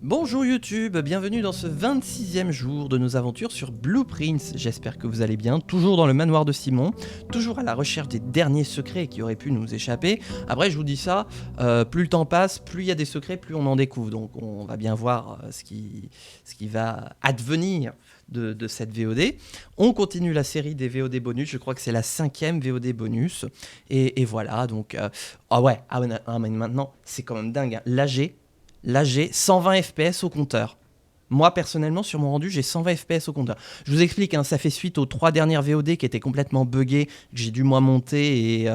Bonjour YouTube, bienvenue dans ce 26e jour de nos aventures sur Blueprints. J'espère que vous allez bien, toujours dans le manoir de Simon, toujours à la recherche des derniers secrets qui auraient pu nous échapper. Après je vous dis ça, plus le temps passe, plus il y a des secrets, plus on en découvre. Donc on va bien voir ce qui va advenir de cette VOD. On continue la série des VOD bonus, je crois que c'est la 5e VOD bonus. Et voilà, donc... mais maintenant c'est quand même dingue, hein. Là, j'ai 120 FPS au compteur. Moi, personnellement, sur mon rendu, j'ai 120 FPS au compteur. Je vous explique, hein, ça fait suite aux 3 dernières VOD qui étaient complètement buggées, que j'ai dû moi monter et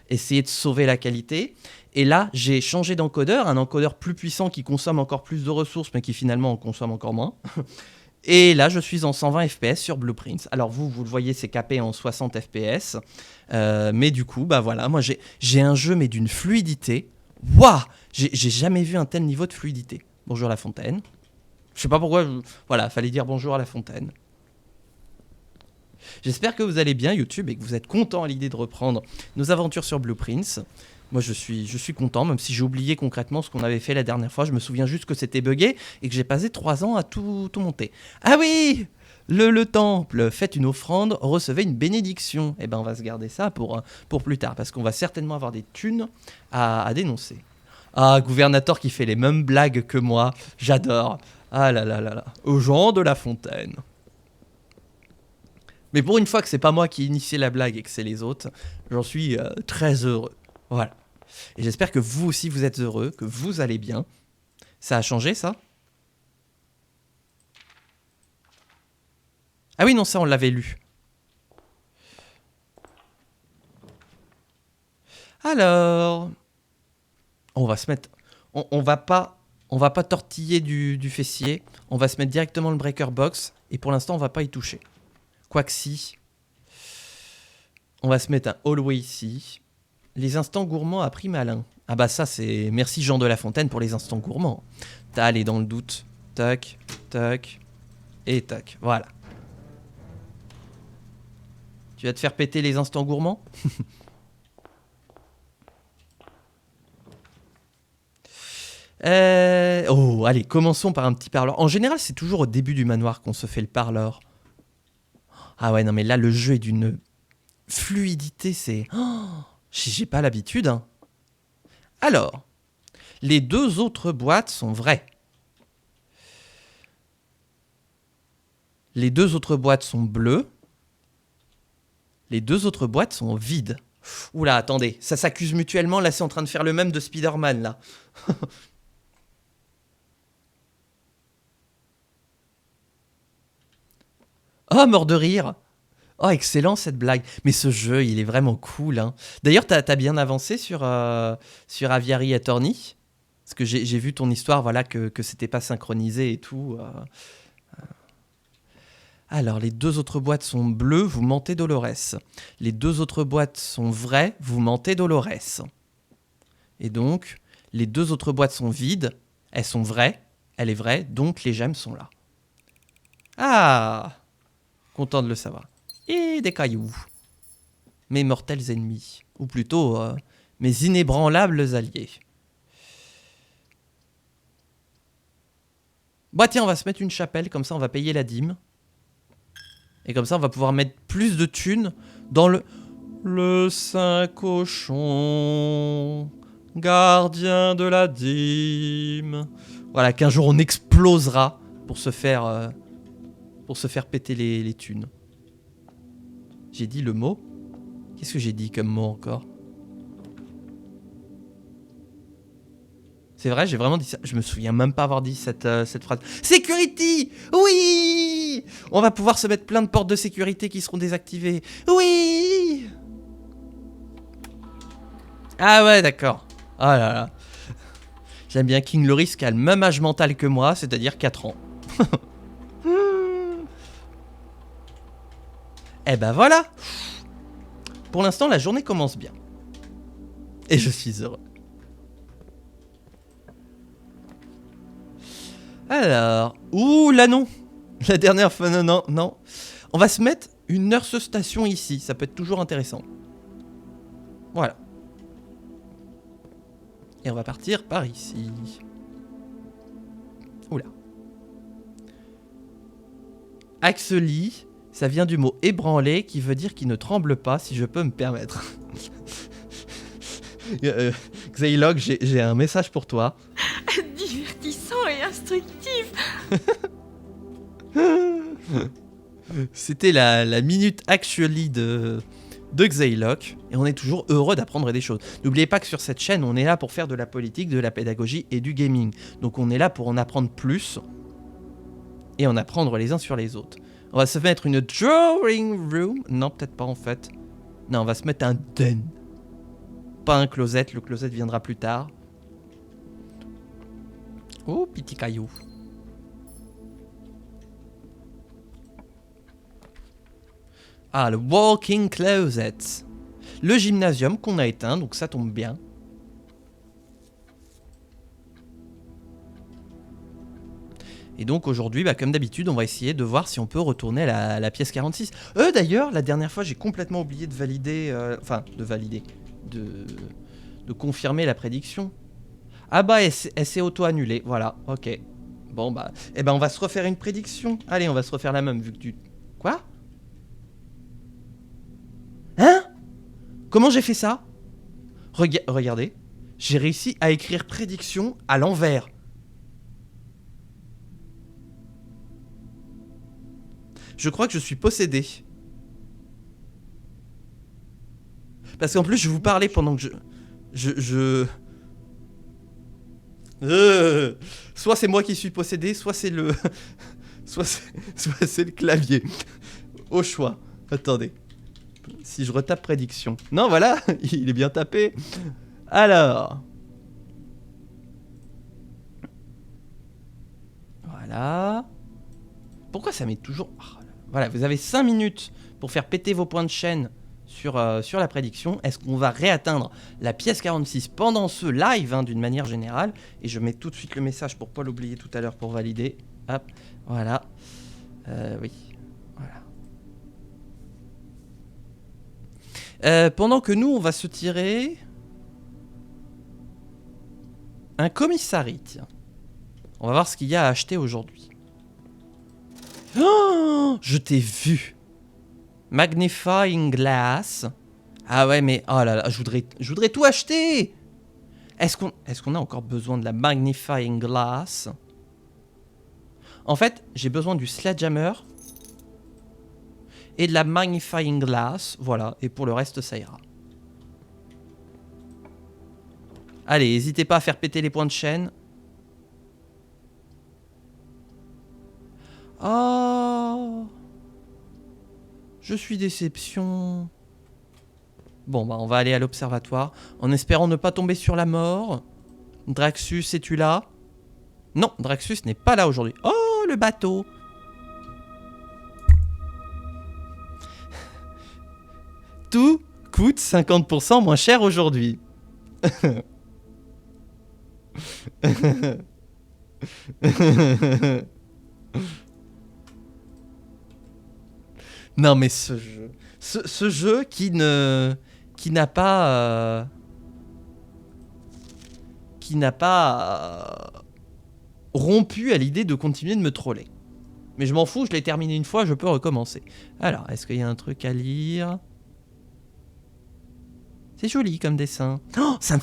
essayer de sauver la qualité. Et là, j'ai changé d'encodeur, un encodeur plus puissant qui consomme encore plus de ressources, mais qui finalement en consomme encore moins. Et là, je suis en 120 FPS sur Blueprints. Alors vous le voyez, c'est capé en 60 FPS. Mais du coup, bah voilà, moi j'ai un jeu, mais d'une fluidité. Waouh! J'ai jamais vu un tel niveau de fluidité. Bonjour La Fontaine. Je sais pas pourquoi, voilà, fallait dire bonjour à La Fontaine. J'espère que vous allez bien YouTube et que vous êtes content à l'idée de reprendre nos aventures sur Blueprints. Moi je suis content, même si j'ai oublié concrètement ce qu'on avait fait la dernière fois. Je me souviens juste que c'était buggé et que j'ai passé 3 ans à tout monter. Ah oui! Le temple, faites une offrande, recevez une bénédiction. Eh ben on va se garder ça pour plus tard, parce qu'on va certainement avoir des thunes à dénoncer. Ah, gouvernateur qui fait les mêmes blagues que moi, j'adore. Ah là là là là, aux gens de La Fontaine. Mais pour une fois que c'est pas moi qui ai initié la blague et que c'est les autres, j'en suis très heureux. Voilà. Et j'espère que vous aussi vous êtes heureux, que vous allez bien. Ça a changé ça? Ah oui, non, ça on l'avait lu. Alors, on va se mettre... On va pas tortiller du fessier. On va se mettre directement le breaker box. Et pour l'instant, on va pas y toucher. Quoique si. On va se mettre un hallway ici. Les instants gourmands à prix malin. Ah bah ça c'est... Merci Jean de La Fontaine pour les instants gourmands. T'as allé dans le doute. Tac, tac, et tac. Voilà. Tu vas te faire péter les instants gourmands? Oh, allez, commençons par un petit parleur. En général, c'est toujours au début du manoir qu'on se fait le parleur. Ah ouais, non mais là, le jeu est d'une fluidité, c'est... Oh, j'ai pas l'habitude, hein. Alors, les 2 autres boîtes sont vraies. Les 2 autres boîtes sont bleues. Les 2 autres boîtes sont vides. Oula, attendez, ça s'accuse mutuellement. Là, c'est en train de faire le même de Spider-Man, là. Oh, mort de rire. Oh, excellent cette blague. Mais ce jeu, il est vraiment cool, hein. D'ailleurs, t'as bien avancé sur Aviary Attorney. Parce que j'ai vu ton histoire, voilà, que c'était pas synchronisé et tout. Alors, les 2 autres boîtes sont bleues, vous mentez Dolores. Les 2 autres boîtes sont vraies, vous mentez Dolores. Et donc, les 2 autres boîtes sont vides, elles sont vraies, elle est vraie, donc les gemmes sont là. Ah! Content de le savoir. Et des cailloux. Mes mortels ennemis. Ou plutôt, mes inébranlables alliés. Bah tiens, on va se mettre une chapelle, comme ça on va payer la dîme. Et comme ça on va pouvoir mettre plus de thunes dans le saint cochon, gardien de la dîme. Voilà, qu'un jour on explosera pour se faire péter les thunes. J'ai dit le mot? Qu'est-ce que j'ai dit comme mot encore? C'est vrai, j'ai vraiment dit ça. Je me souviens même pas avoir dit cette phrase. Security! Oui! On va pouvoir se mettre plein de portes de sécurité qui seront désactivées. Oui! Ah ouais, d'accord. Oh là là. J'aime bien King Loris qui a le même âge mental que moi, c'est-à-dire 4 ans. Eh ben voilà! Pour l'instant, la journée commence bien. Et je suis heureux. Alors... Ouh, là non! La dernière fois, non. On va se mettre une nurse station ici, ça peut être toujours intéressant. Voilà. Et on va partir par ici. Oula. Axely, ça vient du mot ébranlé qui veut dire qu'il ne tremble pas, si je peux me permettre. Xaylog, j'ai un message pour toi. Divertissant et instructif. C'était la minute Actually de Xaylog, et on est toujours heureux d'apprendre des choses. N'oubliez pas que sur cette chaîne, on est là pour faire de la politique, de la pédagogie et du gaming. Donc on est là pour en apprendre plus et en apprendre les uns sur les autres. On va se mettre une drawing room. Non, peut-être pas en fait. Non, on va se mettre un den. Pas un closet, le closet viendra plus tard. Oh, petit caillou. Ah, le walking closet. Le gymnasium qu'on a éteint, donc ça tombe bien. Et donc aujourd'hui, comme d'habitude, on va essayer de voir si on peut retourner à la pièce 46. D'ailleurs, la dernière fois, j'ai complètement oublié de valider... de confirmer la prédiction. Ah bah, elle s'est auto-annulée, voilà, ok. Bon on va se refaire une prédiction. Allez, on va se refaire la même, vu que tu... Quoi ? Hein ? Comment j'ai fait ça ? Regardez, j'ai réussi à écrire prédiction à l'envers. Je crois que je suis possédé. Parce qu'en plus, je vous parlais pendant que soit c'est moi qui suis possédé, soit c'est le... soit c'est le clavier. Au choix. Attendez. Si je retape prédiction. Non, voilà, il est bien tapé. Alors. Voilà. Pourquoi ça met toujours... Voilà, vous avez 5 minutes pour faire péter vos points de chaîne sur la prédiction. Est-ce qu'on va réatteindre la pièce 46 pendant ce live, d'une manière générale? Et je mets tout de suite le message pour pas l'oublier tout à l'heure pour valider. Hop, voilà. Oui, voilà. Pendant que nous, on va se tirer un commissariat, tiens. On va voir ce qu'il y a à acheter aujourd'hui. Oh, je t'ai vu. Magnifying glass. Ah ouais, mais oh là là, je voudrais tout acheter. Est-ce qu'on a encore besoin de la magnifying glass? En fait, j'ai besoin du sledgehammer et de la magnifying glass, voilà, et pour le reste, ça ira. Allez, n'hésitez pas à faire péter les points de chaîne. Oh, je suis déception. Bon, on va aller à l'observatoire en espérant ne pas tomber sur la mort. Draxus, es-tu là? Non, Draxus n'est pas là aujourd'hui. Oh, le bateau. Tout coûte 50% moins cher aujourd'hui. Non mais ce jeu qui n'a pas rompu à l'idée de continuer de me troller. Mais je m'en fous, je l'ai terminé une fois, je peux recommencer. Alors, est-ce qu'il y a un truc à lire? C'est joli comme dessin. Oh, ça me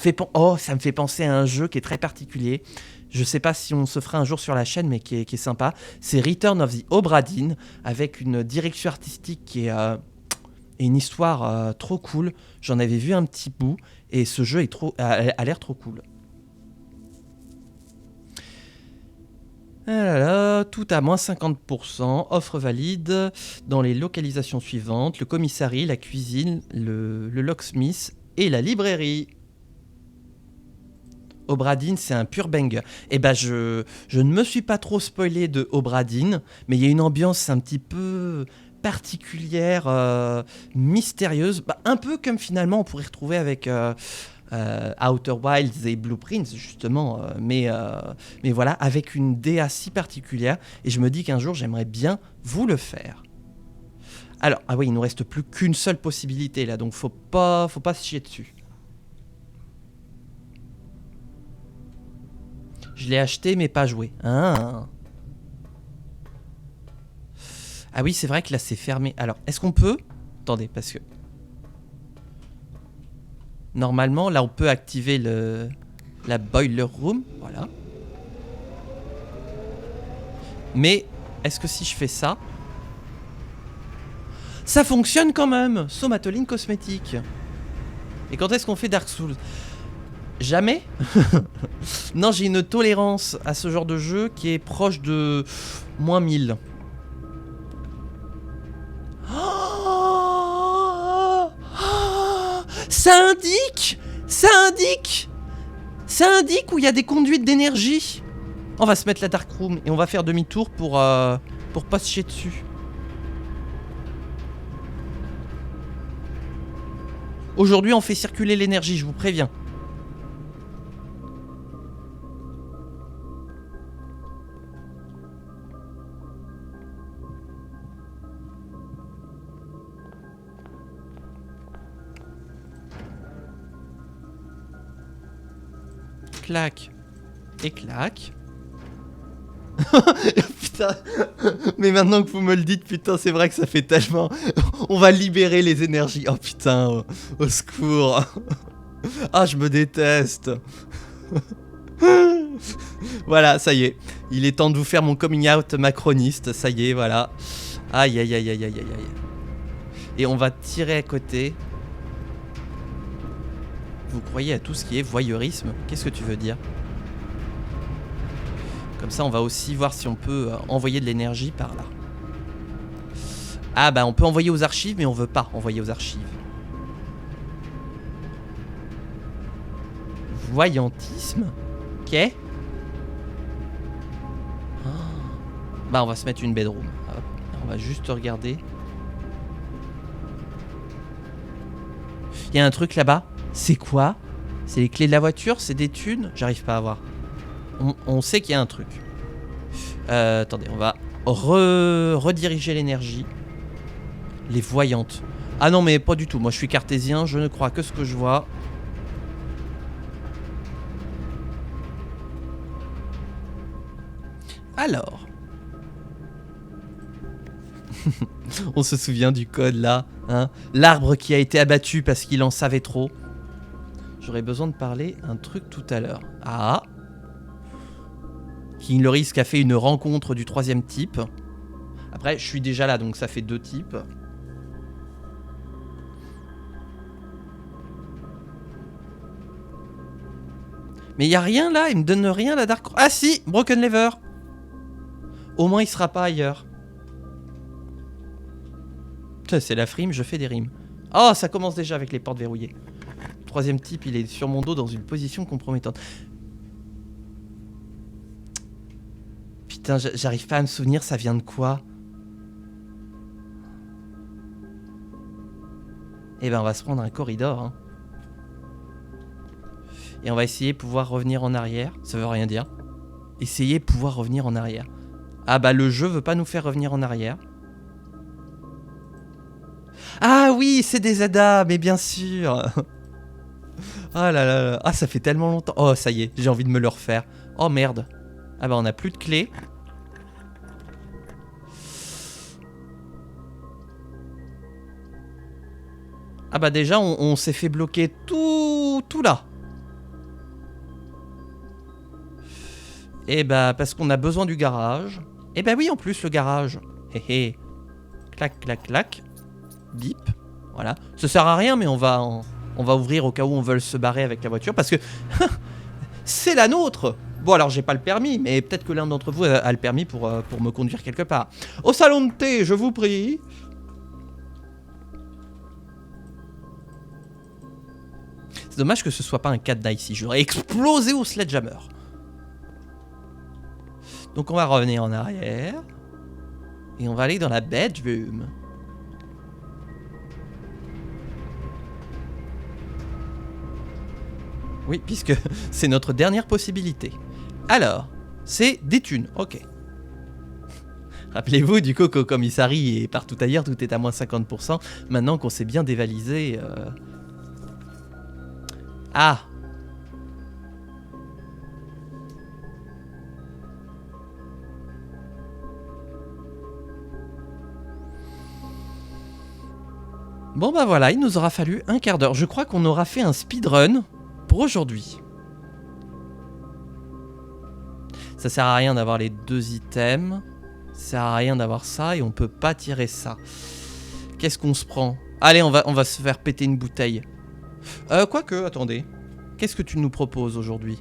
fait penser à un jeu qui est très particulier. Je sais pas si on se fera un jour sur la chaîne, mais qui est sympa. C'est Return of the Obra Dinn, avec une direction artistique qui est... et une histoire trop cool. J'en avais vu un petit bout, et ce jeu a l'air trop cool. Ah là là, tout à moins 50%, offre valide dans les localisations suivantes, le commissariat, la cuisine, le locksmith et la librairie. Obra Dinn, c'est un pur banger. Et je ne me suis pas trop spoilé de Obra Dinn, mais il y a une ambiance un petit peu particulière, mystérieuse, un peu comme finalement on pourrait retrouver avec Outer Wilds et Blueprints justement, mais voilà, avec une DA si particulière, et je me dis qu'un jour j'aimerais bien vous le faire. Alors, ah oui, il nous reste plus qu'une seule possibilité là, donc faut pas se chier dessus. Je l'ai acheté mais pas joué. Ah oui, c'est vrai que là c'est fermé. Alors, est-ce qu'on peut... Attendez, parce que... Normalement, là on peut activer la boiler room. Voilà. Mais, est-ce que si je fais ça... Ça fonctionne quand même! Somatoline cosmétique. Et quand est-ce qu'on fait Dark Souls? Jamais. Non, j'ai une tolérance à ce genre de jeu qui est proche de moins 1000. Ça indique où il y a des conduites d'énergie. On va se mettre la Dark Room et on va faire demi-tour pour pas se chier dessus. Aujourd'hui, on fait circuler l'énergie, je vous préviens. Clac et clac. Putain. Mais maintenant que vous me le dites, putain, c'est vrai que ça fait tellement... On va libérer les énergies. Oh putain, au secours. Ah, je me déteste. Voilà, ça y est. Il est temps de vous faire mon coming out macroniste. Ça y est, voilà. Aïe, aïe, aïe, aïe, aïe, aïe, aïe. Et on va tirer à côté. Vous croyez à tout ce qui est voyeurisme? Qu'est-ce que tu veux dire? Comme ça, on va aussi voir si on peut envoyer de l'énergie par là. Ah bah, on peut envoyer aux archives, mais on veut pas envoyer aux archives. Voyantisme? Ok. Oh. Bah, on va se mettre une bedroom. Hop. On va juste regarder. Il y a un truc là-bas. C'est quoi? C'est les clés de la voiture? C'est des thunes? J'arrive pas à voir. On sait qu'il y a un truc. Attendez, on va rediriger l'énergie. Les voyantes. Ah non, mais pas du tout. Moi, je suis cartésien. Je ne crois que ce que je vois. Alors. On se souvient du code là. Hein, l'arbre qui a été abattu parce qu'il en savait trop. J'aurais besoin de parler un truc tout à l'heure. Ah. King le Risque a fait une rencontre du 3e type. Après, je suis déjà là, donc ça fait 2 types. Mais il n'y a rien là, il me donne rien la Dark... Ah si, Broken Lever. Au moins il sera pas ailleurs. C'est la frime, je fais des rimes. Oh, ça commence déjà avec les portes verrouillées. 3e type, il est sur mon dos dans une position compromettante. Putain, j'arrive pas à me souvenir, ça vient de quoi? Eh ben, on va se prendre un corridor. Hein. Et on va essayer de pouvoir revenir en arrière. Ça veut rien dire. Essayer de pouvoir revenir en arrière. Ah bah, le jeu veut pas nous faire revenir en arrière. Ah oui, c'est des ZA, mais bien sûr. Ah là là là. Ah, ça fait tellement longtemps. Oh, ça y est, j'ai envie de me le refaire. Oh merde. Ah bah, on a plus de clés. Ah bah déjà, on s'est fait bloquer tout là. Et bah, parce qu'on a besoin du garage. Et bah oui, en plus, le garage. Hé hé. Clac, clac, clac. Bip. Voilà. Ça sert à rien, mais on va ouvrir au cas où on veut se barrer avec la voiture. Parce que c'est la nôtre. Bon, alors j'ai pas le permis, mais peut-être que l'un d'entre vous a le permis pour me conduire quelque part. Au salon de thé, je vous prie. C'est dommage que ce soit pas un cadenas ici. J'aurais explosé au sledgehammer. Donc on va revenir en arrière. Et on va aller dans la bedroom. Oui, puisque c'est notre dernière possibilité. Alors, c'est des thunes, ok. Rappelez-vous, du coup, qu'au commissariat et partout ailleurs, tout est à moins 50%. Maintenant qu'on s'est bien dévalisé... Ah! Bon bah voilà, il nous aura fallu un quart d'heure. Je crois qu'on aura fait un speedrun pour aujourd'hui. Ça sert à rien d'avoir les 2 items. Ça sert à rien d'avoir ça et on peut pas tirer ça. Qu'est-ce qu'on se prend? Allez, on va se faire péter une bouteille. Quoique, attendez. Qu'est-ce que tu nous proposes aujourd'hui?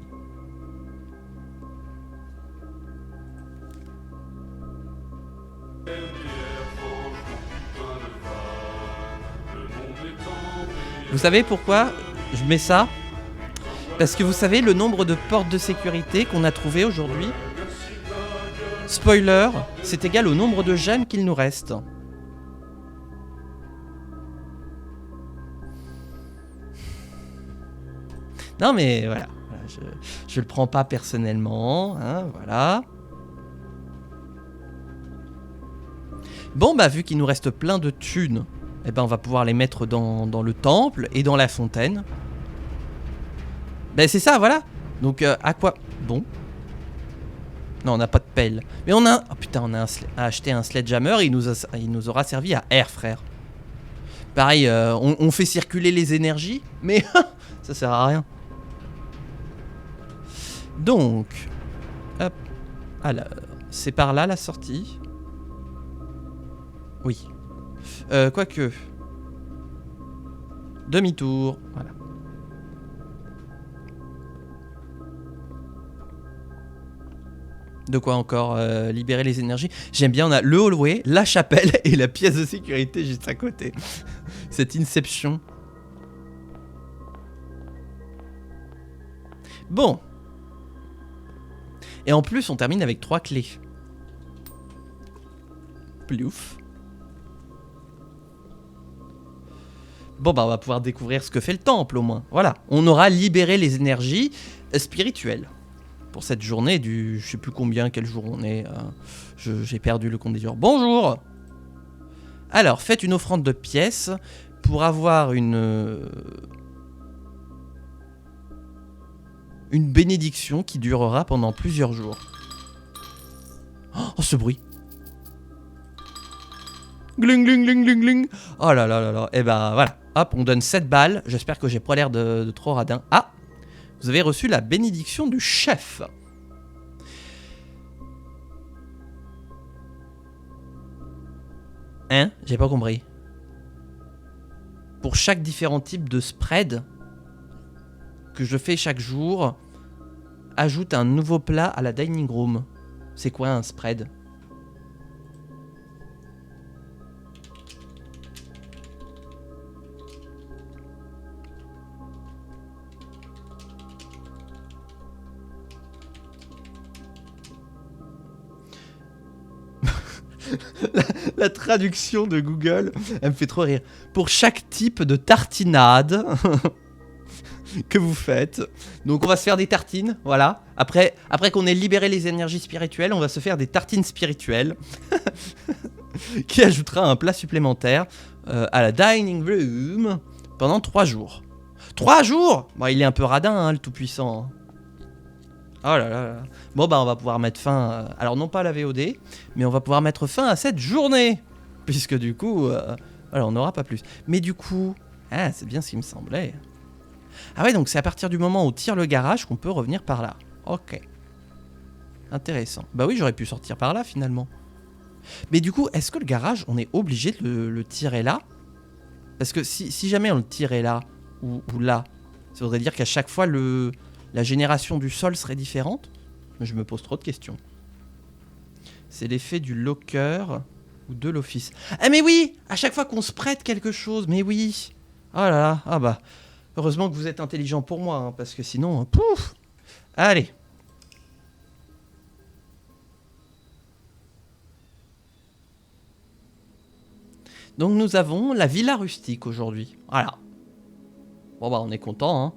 Vous savez pourquoi je mets ça? Parce que vous savez le nombre de portes de sécurité qu'on a trouvé aujourd'hui? Spoiler, c'est égal au nombre de gemmes qu'il nous reste. Non mais voilà, je le prends pas personnellement, hein, voilà. Bon bah vu qu'il nous reste plein de thunes, eh ben on va pouvoir les mettre dans le temple et dans la fontaine. Ben c'est ça, voilà. Donc à quoi? Bon. Non, on n'a pas de pelle. Mais on a... Oh putain, on a acheté un sledgehammer et il nous aura servi à air, frère. Pareil, on fait circuler les énergies, mais ça sert à rien. Donc, hop, alors, c'est par là la sortie. Oui. Quoique. Demi-tour, voilà. De quoi encore libérer les énergies. J'aime bien, on a le hallway, la chapelle et la pièce de sécurité juste à côté. Cette inception. Bon. Et en plus, on termine avec 3 clés. Plouf. Bon, bah, on va pouvoir découvrir ce que fait le temple, au moins. Voilà. On aura libéré les énergies spirituelles. Pour cette journée du... Je sais plus combien, quel jour on est. J'ai perdu le compte des jours. Bonjour. Alors, faites une offrande de pièces pour avoir une bénédiction qui durera pendant plusieurs jours. Oh, ce bruit. Gling, gling, gling, gling, gling. Oh là là là là. Et ben voilà. Hop, on donne 7 balles. J'espère que j'ai pas l'air de trop radin. Ah, vous avez reçu la bénédiction du chef. Hein? J'ai pas compris. Pour chaque différent type de spread que je fais chaque jour, ajoute un nouveau plat à la dining room. C'est quoi un spread? La traduction de Google, elle me fait trop rire. Pour chaque type de tartinade que vous faites. Donc on va se faire des tartines, voilà. Après qu'on ait libéré les énergies spirituelles, on va se faire des tartines spirituelles. Qui ajoutera un plat supplémentaire à la dining room pendant 3 jours. 3 jours? Bon, il est un peu radin, hein, le tout-puissant. Oh là là là. Bon bah on va pouvoir mettre fin, alors non pas à la VOD, mais on va pouvoir mettre fin à cette journée. Puisque du coup, voilà, on n'aura pas plus. Mais du coup, ah, c'est bien ce qui me semblait. Ah ouais, donc c'est à partir du moment où on tire le garage qu'on peut revenir par là. Ok. Intéressant. Bah oui, j'aurais pu sortir par là finalement. Mais du coup, est-ce que le garage, on est obligé de le tirer là? Parce que si jamais on le tirait là, ou là, ça voudrait dire qu'à chaque fois, la génération du sol serait différente? Je me pose trop de questions. C'est l'effet du locker ou de l'office. Ah mais oui! À chaque fois qu'on se prête quelque chose, mais oui! Oh là là, ah bah... Heureusement que vous êtes intelligent pour moi, hein, parce que sinon... Pouf! Allez! Donc nous avons la villa rustique aujourd'hui. Voilà. Bon bah on est content, hein.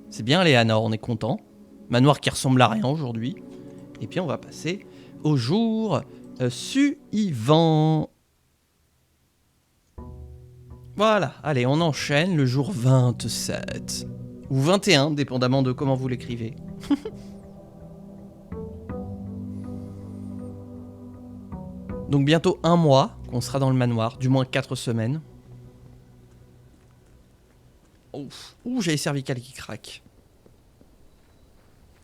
C'est bien Léanor, on est content. Manoir qui ressemble à rien aujourd'hui. Et puis on va passer au jour suivant. Voilà, allez, on enchaîne le jour 27. Ou 21, dépendamment de comment vous l'écrivez. Donc bientôt 1 mois qu'on sera dans le manoir, du moins 4 semaines. Ouh, j'ai les cervicales qui craquent.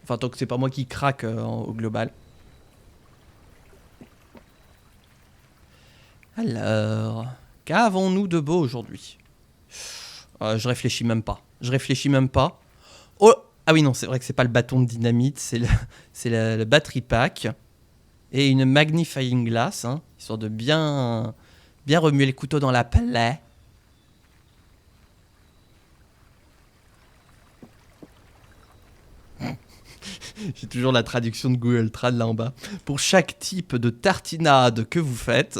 Enfin, tant que c'est pas moi qui craque au global. Alors, qu'avons-nous de beau aujourd'hui? Je réfléchis même pas. Je réfléchis même pas. Oh, ah oui, non, c'est vrai que c'est pas le bâton de dynamite, c'est le battery pack. Et une magnifying glass, hein, histoire de bien remuer le couteau dans la plaie. J'ai toujours la traduction de Google Trad là en bas. Pour chaque type de tartinade que vous faites,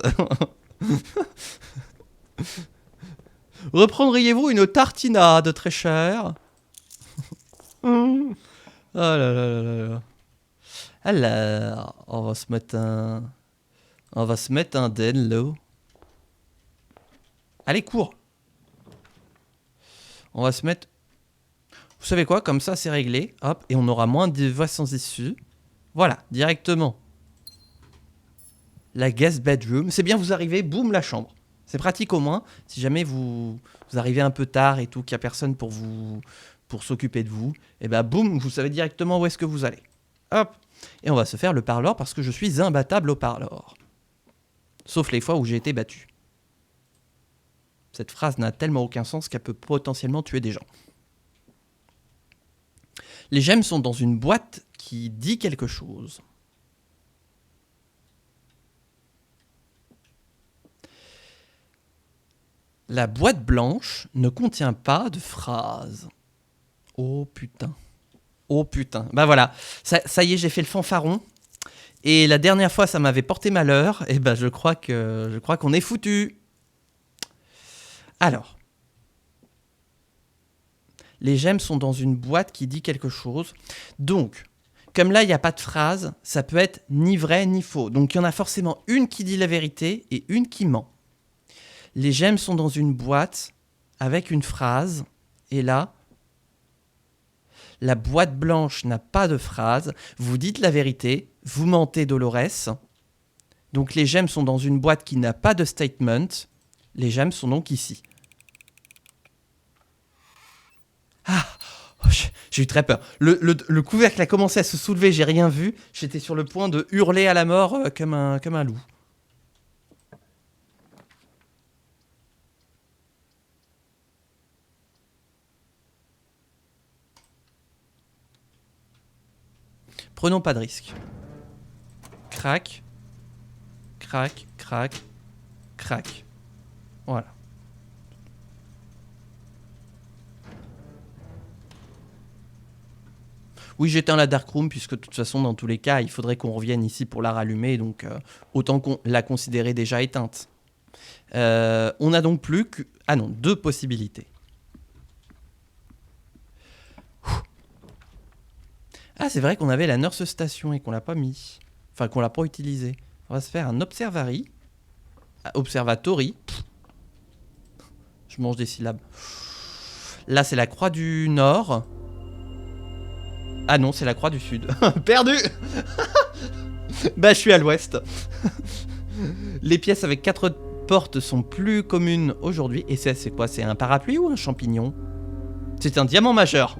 reprendriez-vous une tartinade très chère? Oh là là là là là. Alors, on va se mettre un Denlo. Allez, cours. On va se mettre... Vous savez quoi? Comme ça, c'est réglé. Hop, et on aura moins de voix sans issue. Voilà, directement. La guest bedroom. C'est bien, vous arrivez, boum, la chambre. C'est pratique au moins. Si jamais vous arrivez un peu tard et tout, qu'il n'y a personne pour s'occuper de vous, et ben boum, vous savez directement où est-ce que vous allez. Hop. Et on va se faire le parlor parce que je suis imbattable au parlor. Sauf les fois où j'ai été battu. Cette phrase n'a tellement aucun sens qu'elle peut potentiellement tuer des gens. Les gemmes sont dans une boîte qui dit quelque chose. La boîte blanche ne contient pas de phrase. Oh putain. Oh putain. Bah voilà, ça y est, j'ai fait le fanfaron. Et la dernière fois, ça m'avait porté malheur. Et ben je crois qu'on est foutu. Alors. Les gemmes sont dans une boîte qui dit quelque chose. Donc, comme là, il n'y a pas de phrase, ça peut être ni vrai ni faux. Donc, il y en a forcément une qui dit la vérité et une qui ment. Les gemmes sont dans une boîte avec une phrase. Et là, la boîte blanche n'a pas de phrase. Vous dites la vérité, vous mentez, Dolores. Donc, les gemmes sont dans une boîte qui n'a pas de statement. Les gemmes sont donc ici. Ah, j'ai eu très peur. Le couvercle a commencé à se soulever, j'ai rien vu. J'étais sur le point de hurler à la mort comme un loup. Prenons pas de risque. Crac, crac, crac, crac. Voilà. Oui, j'éteins la darkroom puisque de toute façon, dans tous les cas, il faudrait qu'on revienne ici pour la rallumer, donc autant qu'on la considérer déjà éteinte. On a donc plus que... Ah non, 2 possibilités. Ah, c'est vrai qu'on avait la nurse station et qu'on l'a pas mis. Enfin, qu'on l'a pas utilisé. On va se faire un observatory. Observatory. Je mange des syllabes. Là, c'est la croix du Nord. Ah non, c'est la croix du Sud. Perdu. Bah, je suis à l'ouest. Les pièces avec 4 portes sont plus communes aujourd'hui. Et c'est quoi? C'est un parapluie ou un champignon? C'est un diamant majeur.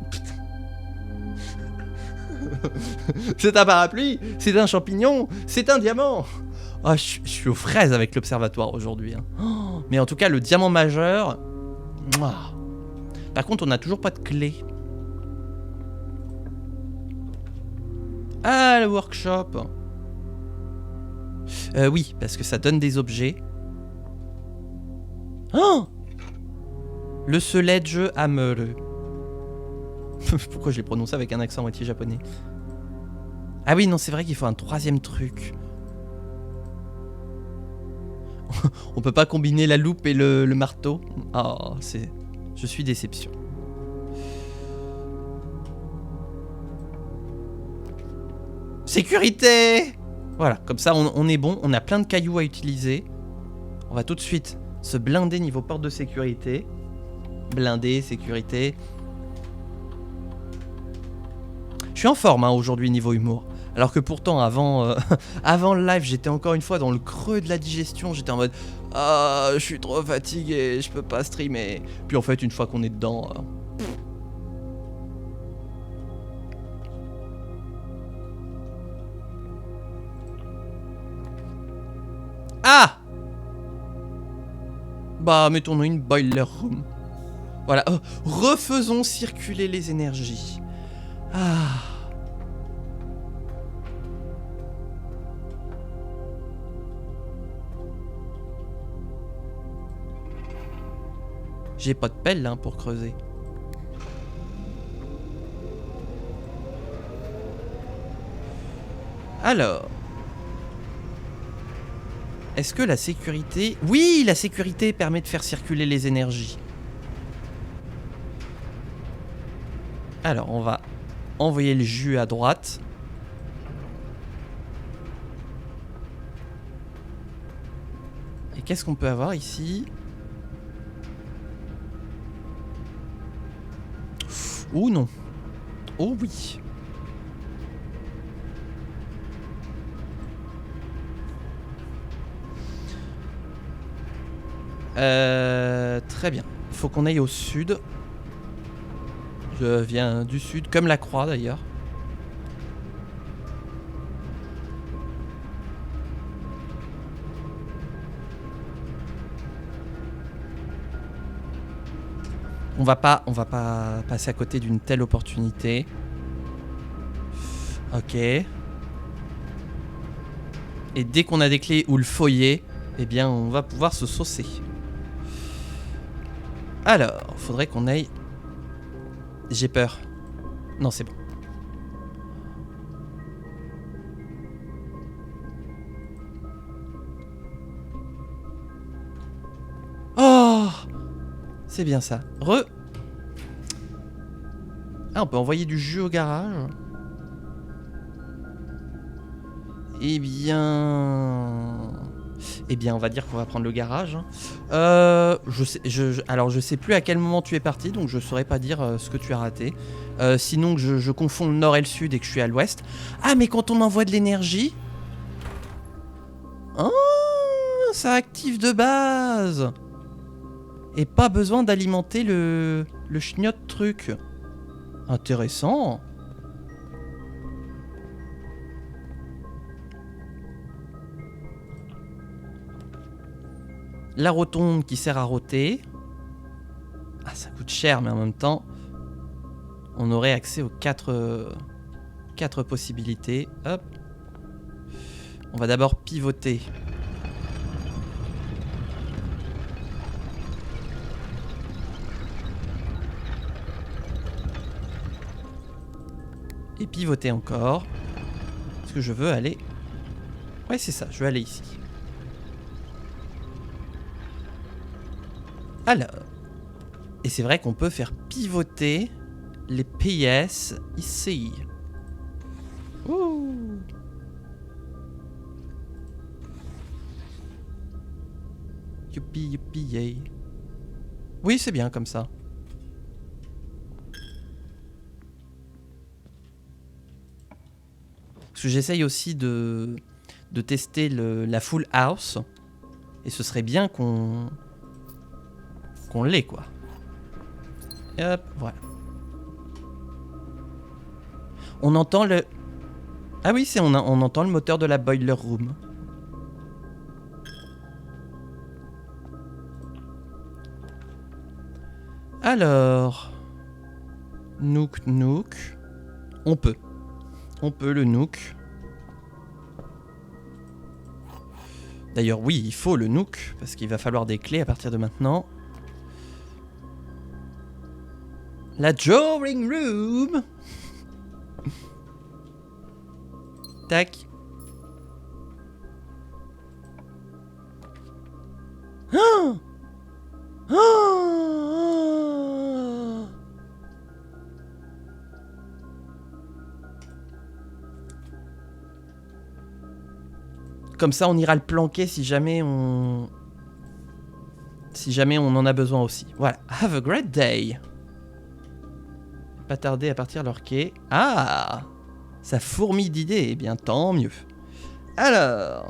C'est un parapluie? C'est un champignon? C'est un diamant? Oh, je suis aux fraises avec l'observatoire aujourd'hui. Hein. Oh, mais en tout cas, le diamant majeur... Mouah. Par contre, on n'a toujours pas de clé. Ah, le workshop. Oui, parce que ça donne des objets. Oh, le sledge hammer. Pourquoi je l'ai prononcé avec un accent moitié japonais? Ah oui, non, c'est vrai qu'il faut un 3e truc. On peut pas combiner la loupe et le marteau. Oh, c'est... Je suis déception. Sécurité! Voilà, comme ça on est bon, on a plein de cailloux à utiliser. On va tout de suite se blinder niveau porte de sécurité. Blinder, sécurité. Je suis en forme hein, aujourd'hui niveau humour. Alors que pourtant avant, avant le live j'étais encore une fois dans le creux de la digestion. J'étais en mode ah je suis trop fatigué, je peux pas streamer. Puis en fait une fois qu'on est dedans, Ah! Bah, mettons-nous une boiler room. Voilà. Oh, refaisons circuler les énergies. Ah. J'ai pas de pelle hein, pour creuser. Alors. Est-ce que la sécurité... Oui, la sécurité permet de faire circuler les énergies. Alors, on va envoyer le jus à droite. Et qu'est-ce qu'on peut avoir ici? Oh non. Oh oui. Très bien. Il faut qu'on aille au sud. Je viens du sud, comme la croix d'ailleurs. On va pas passer à côté d'une telle opportunité. Ok. Et dès qu'on a des clés ou le foyer, eh bien on va pouvoir se saucer. Alors, faudrait qu'on aille... J'ai peur. Non, c'est bon. Oh! C'est bien ça. Ah, on peut envoyer du jus au garage. Eh bien, on va dire qu'on va prendre le garage. Alors, je sais plus à quel moment tu es parti, donc je saurais pas dire ce que tu as raté. Sinon, je confonds le nord et le sud et que je suis à l'ouest. Ah, mais quand on envoie de l'énergie... Ah, ça active de base. Et pas besoin d'alimenter le chniot truc. Intéressant. La rotonde qui sert à roter. Ah, ça coûte cher, mais en même temps, on aurait accès aux 4 possibilités. Hop. On va d'abord pivoter. Et pivoter encore. Parce que je veux aller... Ouais, c'est ça, je veux aller ici. Alors... Et c'est vrai qu'on peut faire pivoter les PS ici. Ouh. Youpi, youpi, yay. Oui, c'est bien comme ça. Parce que j'essaye aussi de tester la full house. Et ce serait bien qu'on l'ait, quoi. Et hop, voilà. On entend le... Ah oui, on entend le moteur de la boiler room. Alors... Nook. On peut le Nook. D'ailleurs, oui, il faut le Nook, parce qu'il va falloir des clés à partir de maintenant. La drawing room. Tac. Ah ah. Comme ça, on ira le planquer si jamais on en a besoin aussi. Voilà. Have a great day. Pas tarder à partir leur quai. Ah, ça fourmille d'idées. Eh bien, tant mieux. Alors,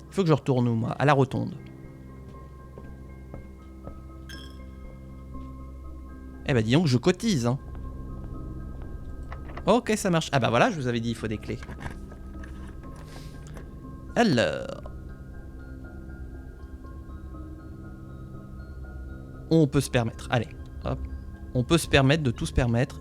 il faut que je retourne où, moi? À la rotonde. Eh ben, dis donc, je cotise. Hein. Ok, ça marche. Ah bah voilà, je vous avais dit, il faut des clés. Alors, On peut se permettre. Allez, hop. On peut se permettre de tout se permettre.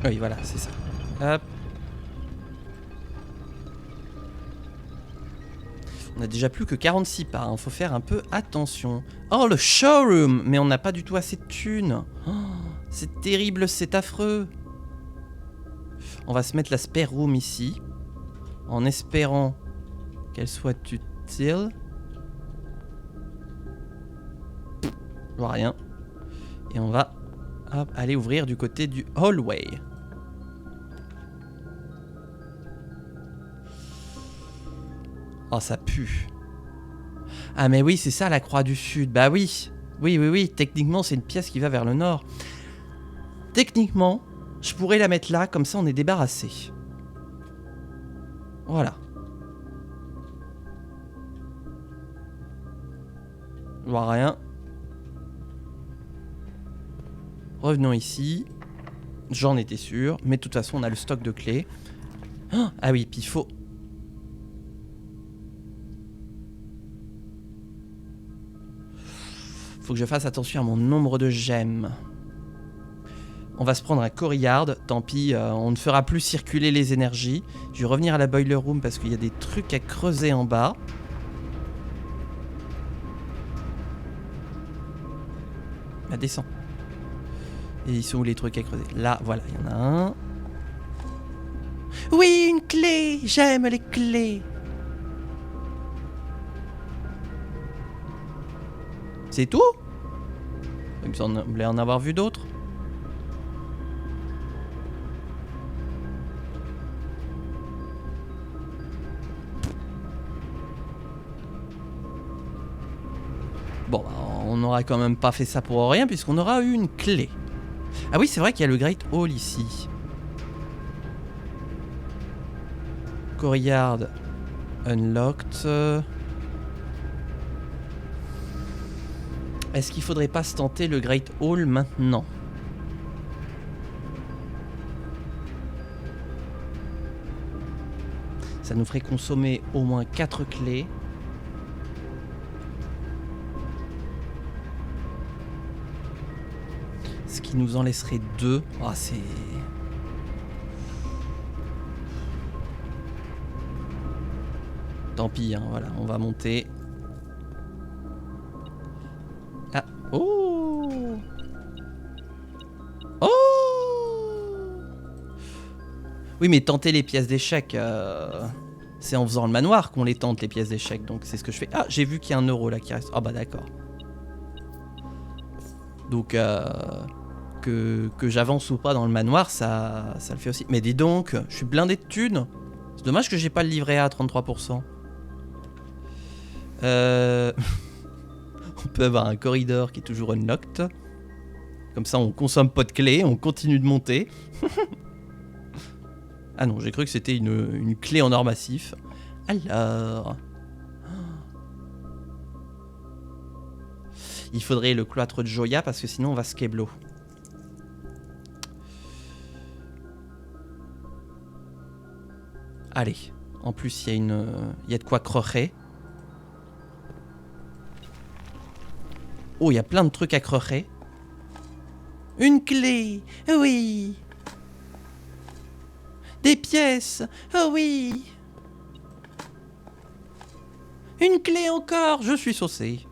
Oui, voilà, c'est ça. Hop. On a déjà plus que 46 pas, hein. Faut faire un peu attention. Oh, le showroom! Mais on n'a pas du tout assez de thunes. Oh, c'est terrible, c'est affreux. On va se mettre la spare room ici. En espérant qu'elle soit utile. Je vois rien. Et on va hop, aller ouvrir du côté du hallway. Oh, ça pue. Ah, mais oui, c'est ça la croix du sud. Bah oui. Oui. Techniquement, c'est une pièce qui va vers le nord. Techniquement, je pourrais la mettre là, comme ça on est débarrassé. Voilà. Je vois rien. Revenons ici. J'en étais sûr. Mais de toute façon, on a le stock de clés. Ah oui, puis il faut... Faut que je fasse attention à mon nombre de gemmes. On va se prendre un Coryard. Tant pis, on ne fera plus circuler les énergies. Je vais revenir à la boiler room parce qu'il y a des trucs à creuser en bas. Ah, descends. Et ils sont où les trucs à creuser? Là, voilà, il y en a un. Oui, une clé! J'aime les clés! C'est tout? Il me semblait en avoir vu d'autres. Bon, bah, on n'aura quand même pas fait ça pour rien puisqu'on aura eu une clé. Ah oui, c'est vrai qu'il y a le Great Hall ici. Coryard unlocked. Est-ce qu'il faudrait pas se tenter le Great Hall maintenant? Ça nous ferait consommer au moins 4 clés. Ce qui nous en laisserait 2. Ah, oh, c'est... Tant pis, hein, voilà, on va monter. Ah, oh! Oh! Oui, mais tenter les pièces d'échecs, c'est en faisant le manoir qu'on les tente, les pièces d'échecs, donc c'est ce que je fais. Ah, j'ai vu qu'il y a 1 euro là qui reste. Ah bah d'accord. Donc, que j'avance ou pas dans le manoir, ça le fait aussi. Mais dis donc, je suis blindé de thunes. C'est dommage que j'ai pas le livret A à 33%. On peut avoir un corridor qui est toujours unlocked. Comme ça, on consomme pas de clés, on continue de monter. Ah non, j'ai cru que c'était une clé en or massif. Alors... Il faudrait le cloître de Joya parce que sinon on va se keblo. Allez. En plus, il y a de quoi crocher. Oh, il y a plein de trucs à crocher. Une clé. Oui. Des pièces. Oh oui. Une clé encore. Je suis saucé.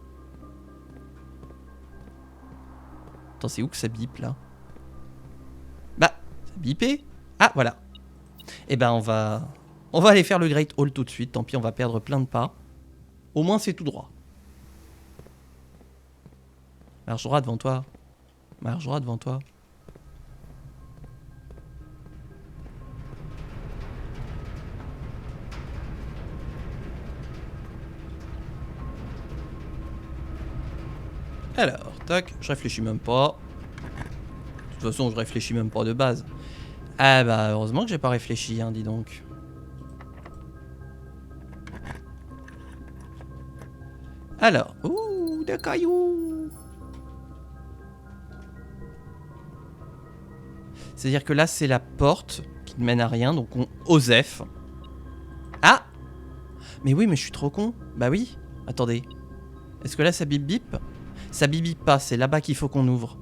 Attends, c'est où que ça bip là? Bah, ça bipé. Ah, voilà. Eh ben, on va aller faire le Great Hall tout de suite. Tant pis, on va perdre plein de pas. Au moins, c'est tout droit. Marche droit devant toi. Marche droit devant toi. Alors, tac, je réfléchis même pas. De toute façon, je réfléchis même pas de base. Ah bah, heureusement que j'ai pas réfléchi, hein, dis donc. Alors, ouh, des cailloux. C'est-à-dire que là, c'est la porte qui ne mène à rien, donc on Osef. Ah! Mais oui, mais je suis trop con. Bah oui. Attendez. Est-ce que là, ça bip bip? Ça bip bip pas, c'est là-bas qu'il faut qu'on ouvre.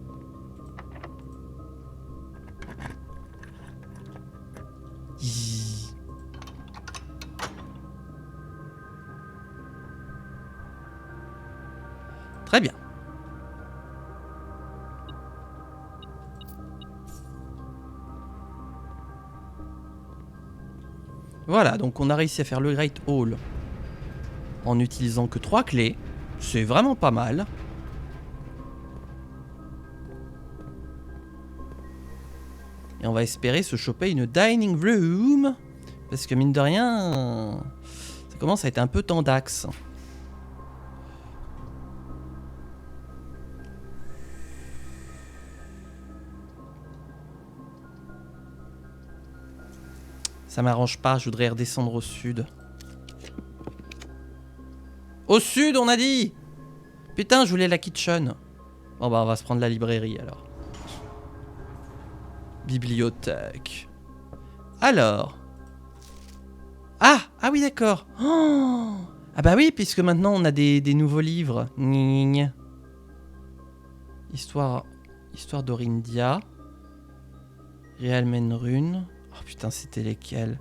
Très bien. Voilà, donc on a réussi à faire le Great Hall en utilisant que 3 clés. C'est vraiment pas mal. Et on va espérer se choper une dining room. Parce que mine de rien, ça commence à être un peu tendax. Ça m'arrange pas, je voudrais redescendre au sud. Au sud, on a dit! Putain, je voulais la kitchen. Bon bah on va se prendre la librairie alors. Bibliothèque. Alors. Ah! Ah oui d'accord. Oh, ah bah oui, puisque maintenant on a des nouveaux livres. Gning. Histoire d'Orindia. Real Menrune. Oh putain, c'était lesquels?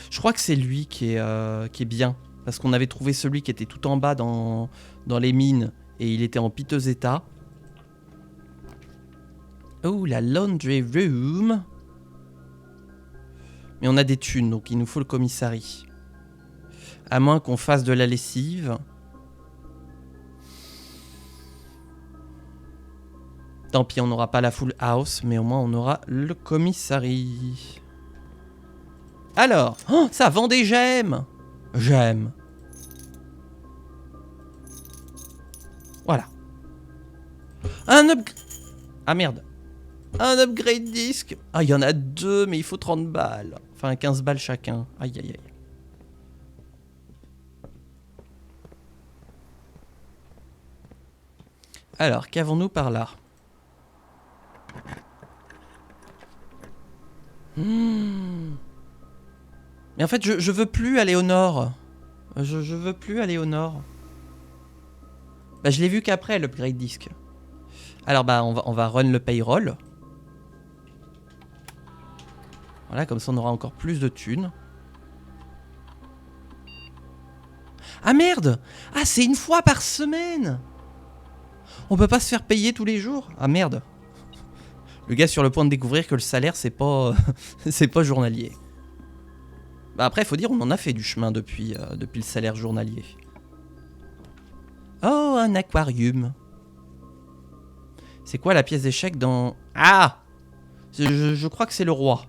Je crois que c'est lui qui est bien. Parce qu'on avait trouvé celui qui était tout en bas dans les mines. Et il était en piteux état. Oh, la laundry room. Mais on a des thunes, donc il nous faut le commissariat. À moins qu'on fasse de la lessive. Tant pis, on n'aura pas la full house, mais au moins on aura le commissariat. Alors, oh, ça vend des gemmes. J'aime. Voilà. Un upgrade. Ah merde. Un upgrade disque. Ah, il y en a 2, mais il faut 30 balles. Enfin, 15 balles chacun. Aïe, aïe, aïe. Alors, qu'avons-nous par là? Mais en fait, je veux plus aller au nord. Je veux plus aller au nord. Bah, je l'ai vu qu'après, l'upgrade disque. Alors, bah, on va run le payroll. Voilà, comme ça, on aura encore plus de thunes. Ah, merde! Ah, c'est une fois par semaine! On peut pas se faire payer tous les jours? Ah, merde! Le gars sur le point de découvrir que le salaire, c'est pas... c'est pas journalier. Bah après, faut dire, on en a fait du chemin depuis le salaire journalier. Oh, un aquarium. C'est quoi la pièce d'échec dans... Ah! Je crois que c'est le roi.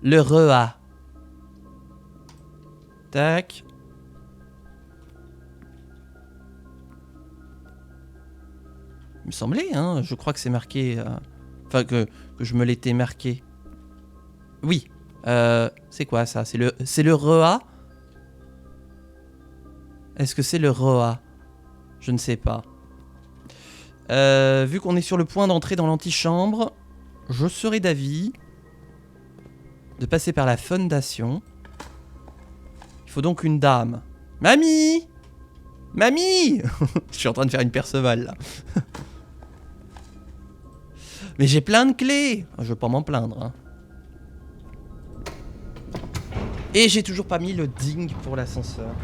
Le roi. Tac. Il me semblait, hein. Je crois que c'est marqué... Enfin, que je me l'étais marqué. Oui. C'est quoi ça? C'est le roi? Est-ce que c'est le roi? Je ne sais pas. Vu qu'on est sur le point d'entrer dans l'antichambre, je serai d'avis de passer par la fondation. Il faut donc une dame. Mamie! Mamie! Je suis en train de faire une Perceval là. Mais j'ai plein de clés. Je veux pas m'en plaindre. Hein. Et j'ai toujours pas mis le ding pour l'ascenseur.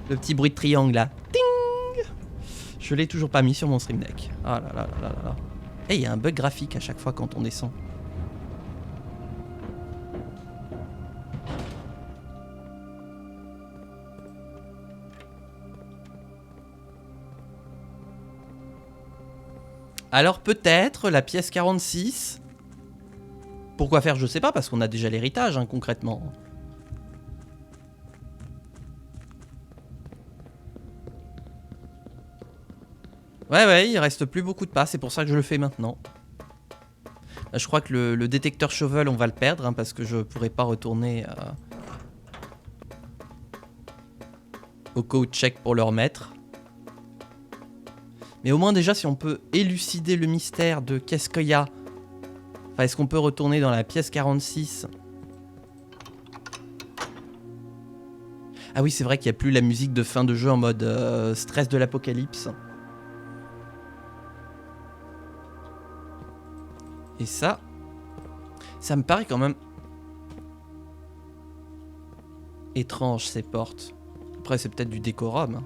Le petit bruit de triangle là. Ding! Je l'ai toujours pas mis sur mon Stream Deck. Ah là là là là là. Et il y a un bug graphique à chaque fois quand on descend. Alors peut-être la pièce 46. Pourquoi faire, je sais pas, parce qu'on a déjà l'héritage, hein, concrètement. Ouais, il reste plus beaucoup de pas, c'est pour ça que je le fais maintenant. Là, je crois que le détecteur shovel, on va le perdre, hein, parce que je pourrais pas retourner au code check pour le remettre. Mais au moins déjà si on peut élucider le mystère de qu'est-ce qu'il y a. Enfin, est-ce qu'on peut retourner dans la pièce 46? Ah oui, c'est vrai qu'il n'y a plus la musique de fin de jeu en mode stress de l'apocalypse. Et ça me paraît quand même étrange ces portes. Après c'est peut-être du décorum.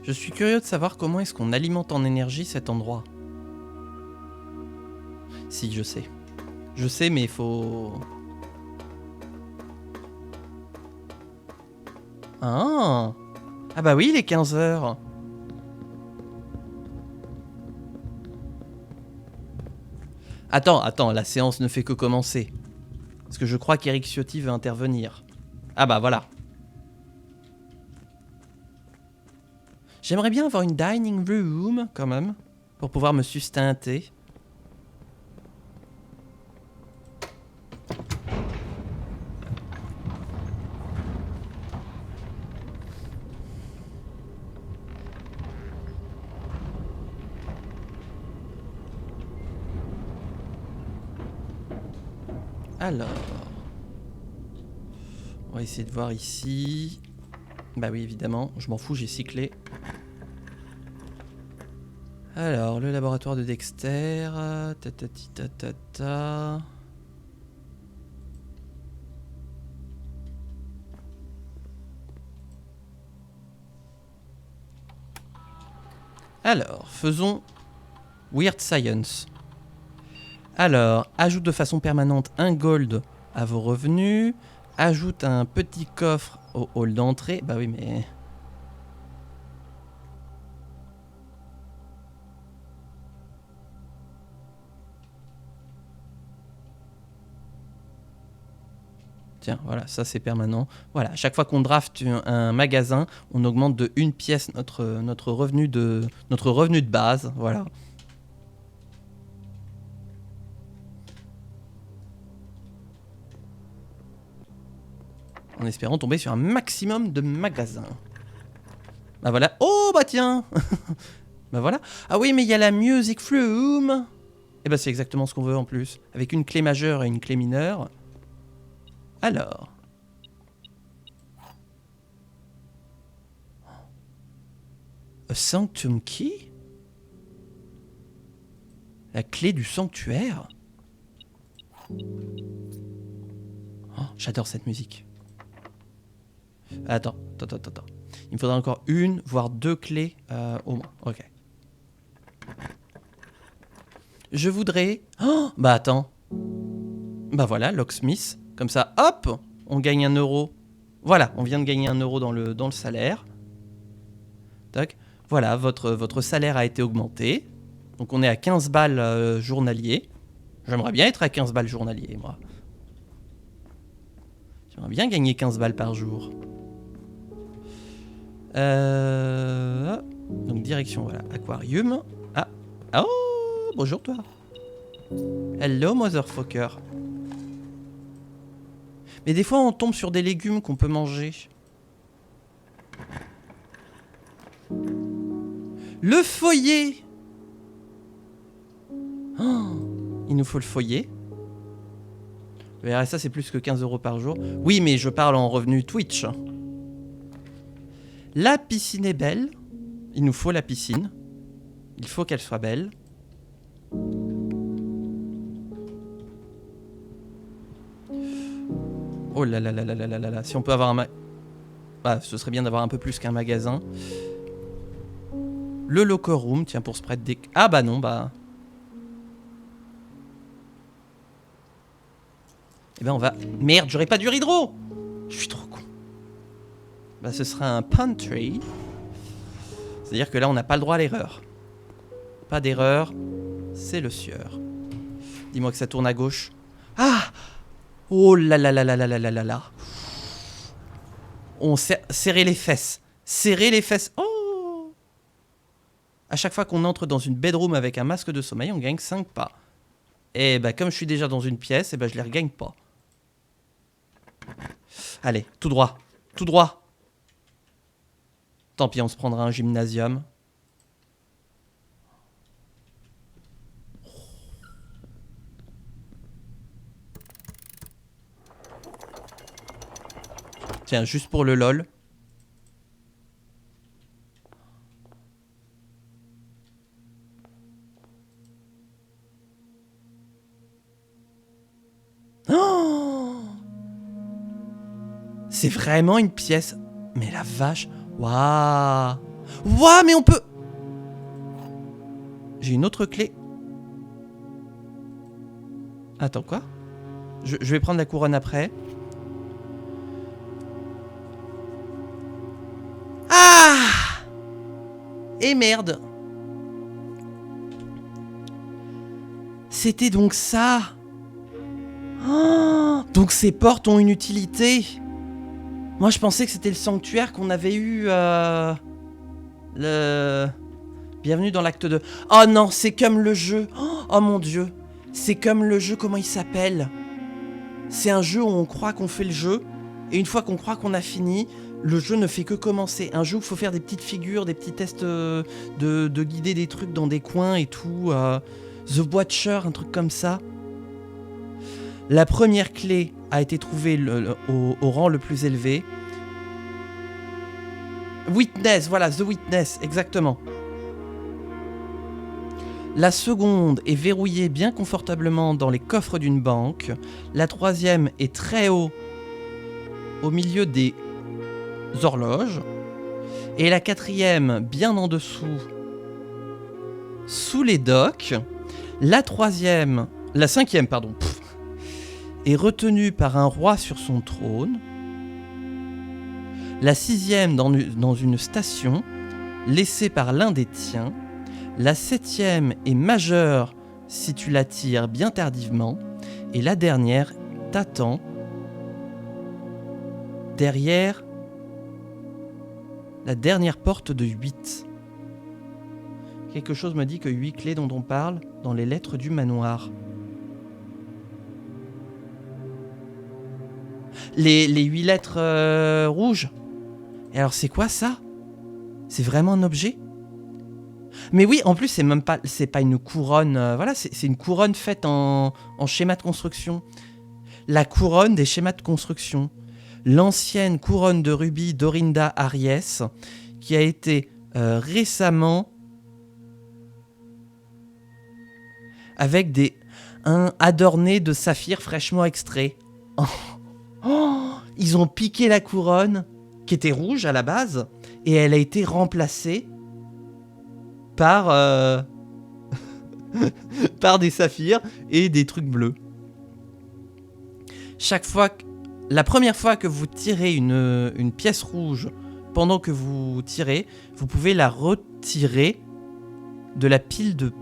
Je suis curieux de savoir comment est-ce qu'on alimente en énergie cet endroit. Si, je sais. Je sais, mais il faut... Ah bah oui, il est 15 h. Attends, la séance ne fait que commencer. Parce que je crois qu'Eric Ciotti veut intervenir. Ah bah voilà. J'aimerais bien avoir une dining room, quand même, pour pouvoir me sustenter. Alors... On va essayer de voir ici... Bah oui, évidemment, je m'en fous, j'ai cyclé. Alors, le laboratoire de Dexter... Tatati tatata... Alors, faisons Weird Science. Alors, ajoute de façon permanente un gold à vos revenus. Ajoute un petit coffre au hall d'entrée. Bah oui, mais... Tiens, voilà, ça c'est permanent. Voilà, à chaque fois qu'on draft un magasin, on augmente de 1 pièce notre revenu de base. Voilà. En espérant tomber sur un maximum de magasins. Bah voilà. Oh bah tiens. Bah voilà. Ah oui, mais il y a la music room. Et bah c'est exactement ce qu'on veut en plus. Avec une clé majeure et une clé mineure. Alors. A sanctum key? La clé du sanctuaire? Oh, j'adore cette musique. Attends. Il me faudra encore une, voire 2 clés au moins. Ok. Je voudrais... Oh, bah attends. Bah voilà, locksmith. Comme ça, hop, on gagne 1 euro. Voilà, on vient de gagner 1 euro dans le salaire. Tac. Voilà, votre salaire a été augmenté. Donc on est à 15 balles journalier. J'aimerais bien être à 15 balles journalier, moi. J'aimerais bien gagner 15 balles par jour. Donc direction, voilà, aquarium. Ah, oh, bonjour toi. Hello, motherfucker. Mais des fois, on tombe sur des légumes qu'on peut manger. Le foyer. Oh, il nous faut le foyer. Le RSA, c'est plus que 15 euros par jour. Oui, mais je parle en revenu Twitch. La piscine est belle. Il nous faut la piscine. Il faut qu'elle soit belle. Oh là là là là là là là là. Si on peut avoir un bah, ce serait bien d'avoir un peu plus qu'un magasin. Le locker room, tiens, pour se prêter des... Ah bah non, bah... Eh ben on va... Merde, j'aurais pas du hydro. Je suis trop con. Bah ce sera un pantry. C'est-à-dire que là, on n'a pas le droit à l'erreur. Pas d'erreur. C'est le sieur. Dis-moi que ça tourne à gauche. Ah! Oh là là là là là là là là là. On serrer les fesses. Serrer les fesses. Oh. À chaque fois qu'on entre dans une bedroom avec un masque de sommeil, on gagne 5 pas. Et bah comme je suis déjà dans une pièce, et bah je les regagne pas. Allez, tout droit. Tout droit. Tant pis, on se prendra un gymnasium. Tiens, juste pour le lol. Oh, c'est vraiment une pièce. Mais la vache. Waouh. Waouh, mais on peut... J'ai une autre clé. Attends, quoi? Je vais prendre la couronne après. Ah! Et merde. C'était donc ça. Oh, donc ces portes ont une utilité. Moi je pensais que c'était le sanctuaire qu'on avait eu le... Bienvenue dans l'acte 2. Oh non, c'est comme le jeu. Oh mon dieu. C'est comme le jeu, comment il s'appelle? C'est un jeu où on croit qu'on fait le jeu. Et une fois qu'on croit qu'on a fini, le jeu ne fait que commencer. Un jeu où il faut faire des petites figures, des petits tests de guider des trucs dans des coins et tout. The Watcher, un truc comme ça. La première clé a été trouvée au rang le plus élevé. Witness, voilà, The Witness, exactement. La seconde est verrouillée bien confortablement dans les coffres d'une banque. La troisième est très haut, au milieu des horloges. Et la quatrième, bien en dessous, sous les docks. La cinquième, pardon, est retenue par un roi sur son trône. La sixième dans une station, laissée par l'un des tiens. La septième est majeure si tu la tires bien tardivement. Et la dernière t'attend derrière la dernière porte de 8. Quelque chose me dit que 8 clés dont on parle dans les lettres du manoir. Les 8 lettres rouges. Et alors c'est quoi ça? C'est vraiment un objet? Mais oui, en plus c'est pas une couronne, voilà, c'est une couronne faite en schéma de construction. La couronne des schémas de construction. L'ancienne couronne de rubis d'Orinda Aries, qui a été récemment avec adorné de saphirs fraîchement extraits. Oh, ils ont piqué la couronne, qui était rouge à la base, et elle a été remplacée par par des saphirs et des trucs bleus. La première fois que vous tirez une pièce rouge, pendant que vous tirez, vous pouvez la retirer de la pile de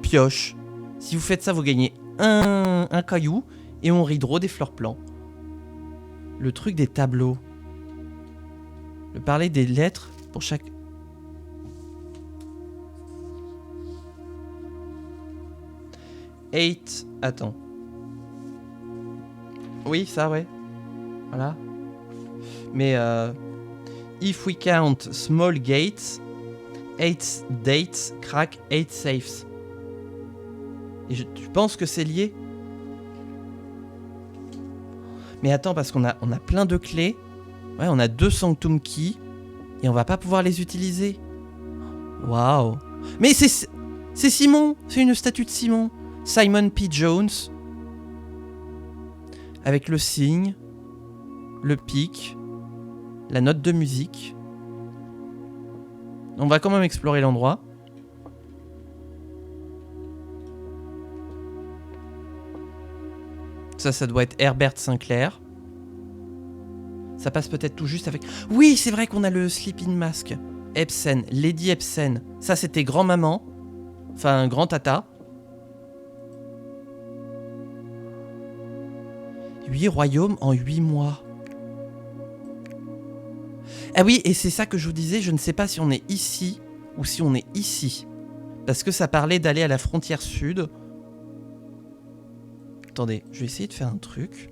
pioches. Si vous faites ça, vous gagnez un caillou et on redraw des fleurs plans. Le truc des tableaux. Le parler des lettres pour chaque... Eight... Attends. Oui, ça, ouais. Voilà. Mais if we count small gates, 8 dates crack 8 safes. Et tu penses que c'est lié? Mais attends, parce qu'on a plein de clés. Ouais, on a 2 Sanctum Keys. Et on va pas pouvoir les utiliser. Waouh. Mais c'est Simon. C'est une statue de Simon. Simon P. Jones. Avec le signe. Le pic. La note de musique. On va quand même explorer l'endroit. Ça doit être Herbert Sinclair. Ça passe peut-être tout juste avec... Oui, c'est vrai qu'on a le Sleeping Mask. Ebsen, Lady Ebsen. Ça, c'était grand-maman. Enfin, grand-tata. 8 royaumes en 8 mois. Ah oui, et c'est ça que je vous disais, je ne sais pas si on est ici ou si on est ici. Parce que ça parlait d'aller à la frontière sud. Attendez, je vais essayer de faire un truc.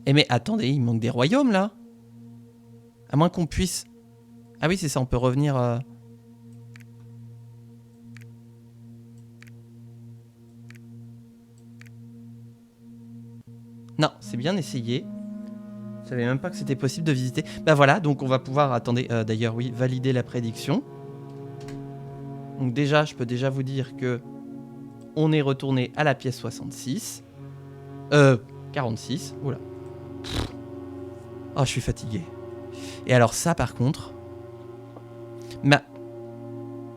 Eh mais attendez, il manque des royaumes là. À moins qu'on puisse... Ah oui, c'est ça, on peut revenir... Non, c'est bien essayé. Je savais même pas que c'était possible de visiter. Bah voilà, donc on va pouvoir... Attendez, d'ailleurs, oui, valider la prédiction. Donc déjà, je peux déjà vous dire que... On est retourné à la pièce 66. 46, oula. Oh, je suis fatigué. Et alors ça, par contre...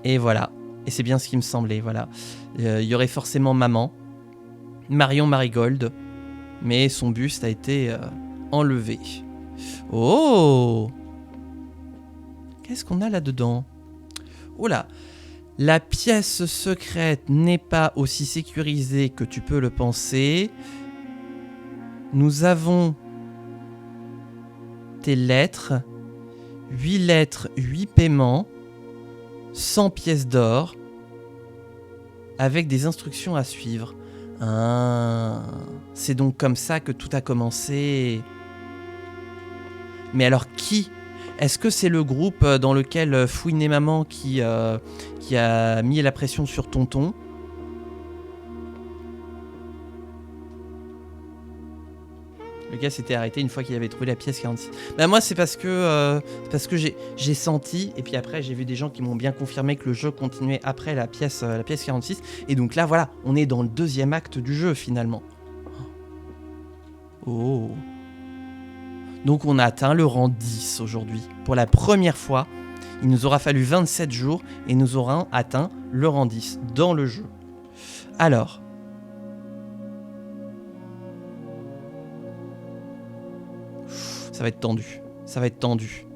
Et voilà. Et c'est bien ce qui me semblait, voilà. Il y aurait forcément maman. Marion Marigold. Mais son buste a été enlevé. Oh! Qu'est-ce qu'on a là-dedans? Oh là! La pièce secrète n'est pas aussi sécurisée que tu peux le penser. Nous avons tes lettres. 8 lettres, 8 paiements. 100 pièces d'or. Avec des instructions à suivre. Ah, c'est donc comme ça que tout a commencé. Mais alors qui? Est-ce que c'est le groupe dans lequel Fouine et Maman qui a mis la pression sur Tonton? Le gars s'était arrêté une fois qu'il avait trouvé la pièce 46. Bah moi c'est parce que j'ai senti, et puis après j'ai vu des gens qui m'ont bien confirmé que le jeu continuait après la pièce 46. Et donc là voilà, on est dans le deuxième acte du jeu finalement. Oh. Donc on a atteint le rang 10 aujourd'hui. Pour la première fois, il nous aura fallu 27 jours et nous aurons atteint le rang 10 dans le jeu. Alors... Ça va être tendu. Ça va être tendu.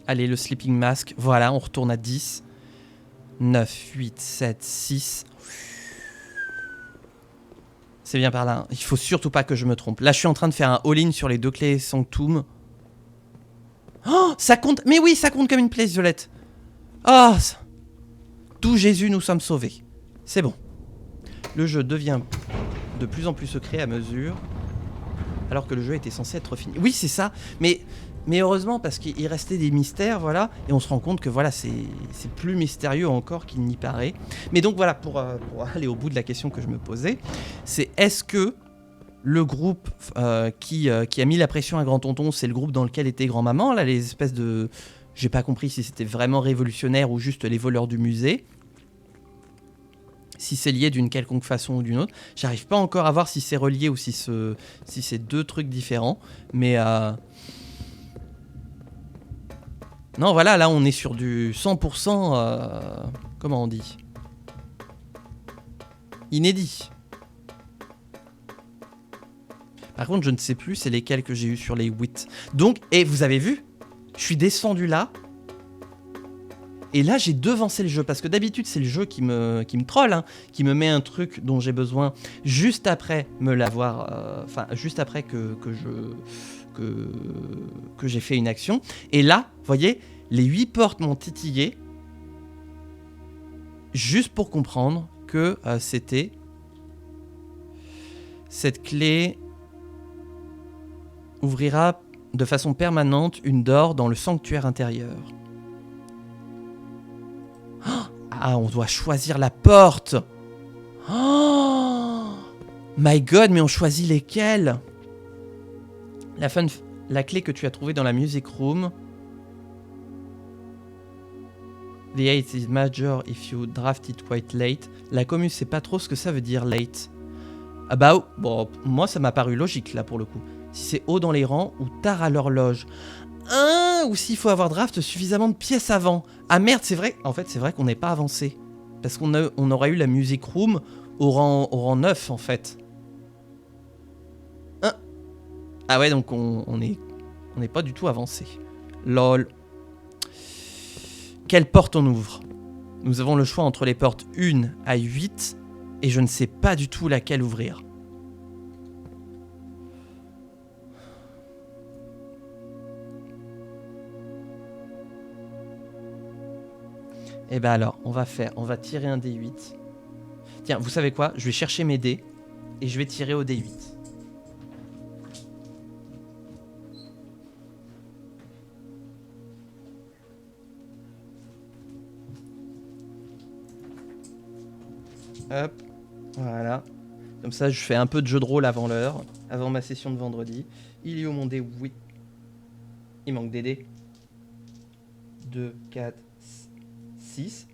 Allez, le sleeping mask. Voilà, on retourne à 10. 9, 8, 7, 6. C'est bien par là. Il faut surtout pas que je me trompe. Là, je suis en train de faire un all-in sur les 2 clés Sanctum. Oh, ça compte. Mais oui, ça compte comme une pièce violette. Oh, d'où Jésus nous sommes sauvés. C'est bon. Le jeu devient de plus en plus secret à mesure, alors que le jeu était censé être fini. Oui, c'est ça, mais heureusement, parce qu'il restait des mystères, voilà, et on se rend compte que voilà, c'est plus mystérieux encore qu'il n'y paraît. Mais donc voilà, pour aller au bout de la question que je me posais, c'est est-ce que le groupe qui a mis la pression à Grand-Tonton, c'est le groupe dans lequel était Grand-Maman, là, les espèces de... J'ai pas compris si c'était vraiment révolutionnaire ou juste les voleurs du musée. Si c'est lié d'une quelconque façon ou d'une autre. J'arrive pas encore à voir si c'est relié ou si c'est 2 trucs différents. Mais... Non, voilà, là, on est sur du 100%... Comment on dit? Inédit. Par contre, je ne sais plus c'est lesquels que j'ai eu sur les 8. Donc, et vous avez vu? Je suis descendu là. Et là, j'ai devancé le jeu, parce que d'habitude, c'est le jeu qui me troll, hein, qui me met un truc dont j'ai besoin juste après me l'avoir... Enfin, juste après que j'ai fait une action. Et là, vous voyez, les 8 portes m'ont titillé, juste pour comprendre que c'était... Cette clé ouvrira de façon permanente une door dans le sanctuaire intérieur. Ah, on doit choisir la porte. Oh my god, mais on choisit lesquelles? La clé que tu as trouvée dans la music room. The 8 is major if you draft it quite late. La commu, c'est pas trop ce que ça veut dire late. Ah bah, bon, moi ça m'a paru logique là pour le coup. Si c'est haut dans les rangs ou tard à l'horloge. 1 ou s'il faut avoir draft suffisamment de pièces avant. Ah merde, c'est vrai. En fait, c'est vrai qu'on n'est pas avancé. Parce on aurait eu la music room au rang 9 en fait. Ah ouais, donc on n'est pas du tout avancé. Lol. Quelle porte on ouvre? Nous avons le choix entre les portes 1 à 8 et je ne sais pas du tout laquelle ouvrir. Et ben alors, on va tirer un D8. Tiens, vous savez quoi? Je vais chercher mes dés et je vais tirer au D8. Hop, voilà. Comme ça, je fais un peu de jeu de rôle avant l'heure, avant ma session de vendredi. Il est où mon dé? Oui. Il manque des dés. 2, 4, 6.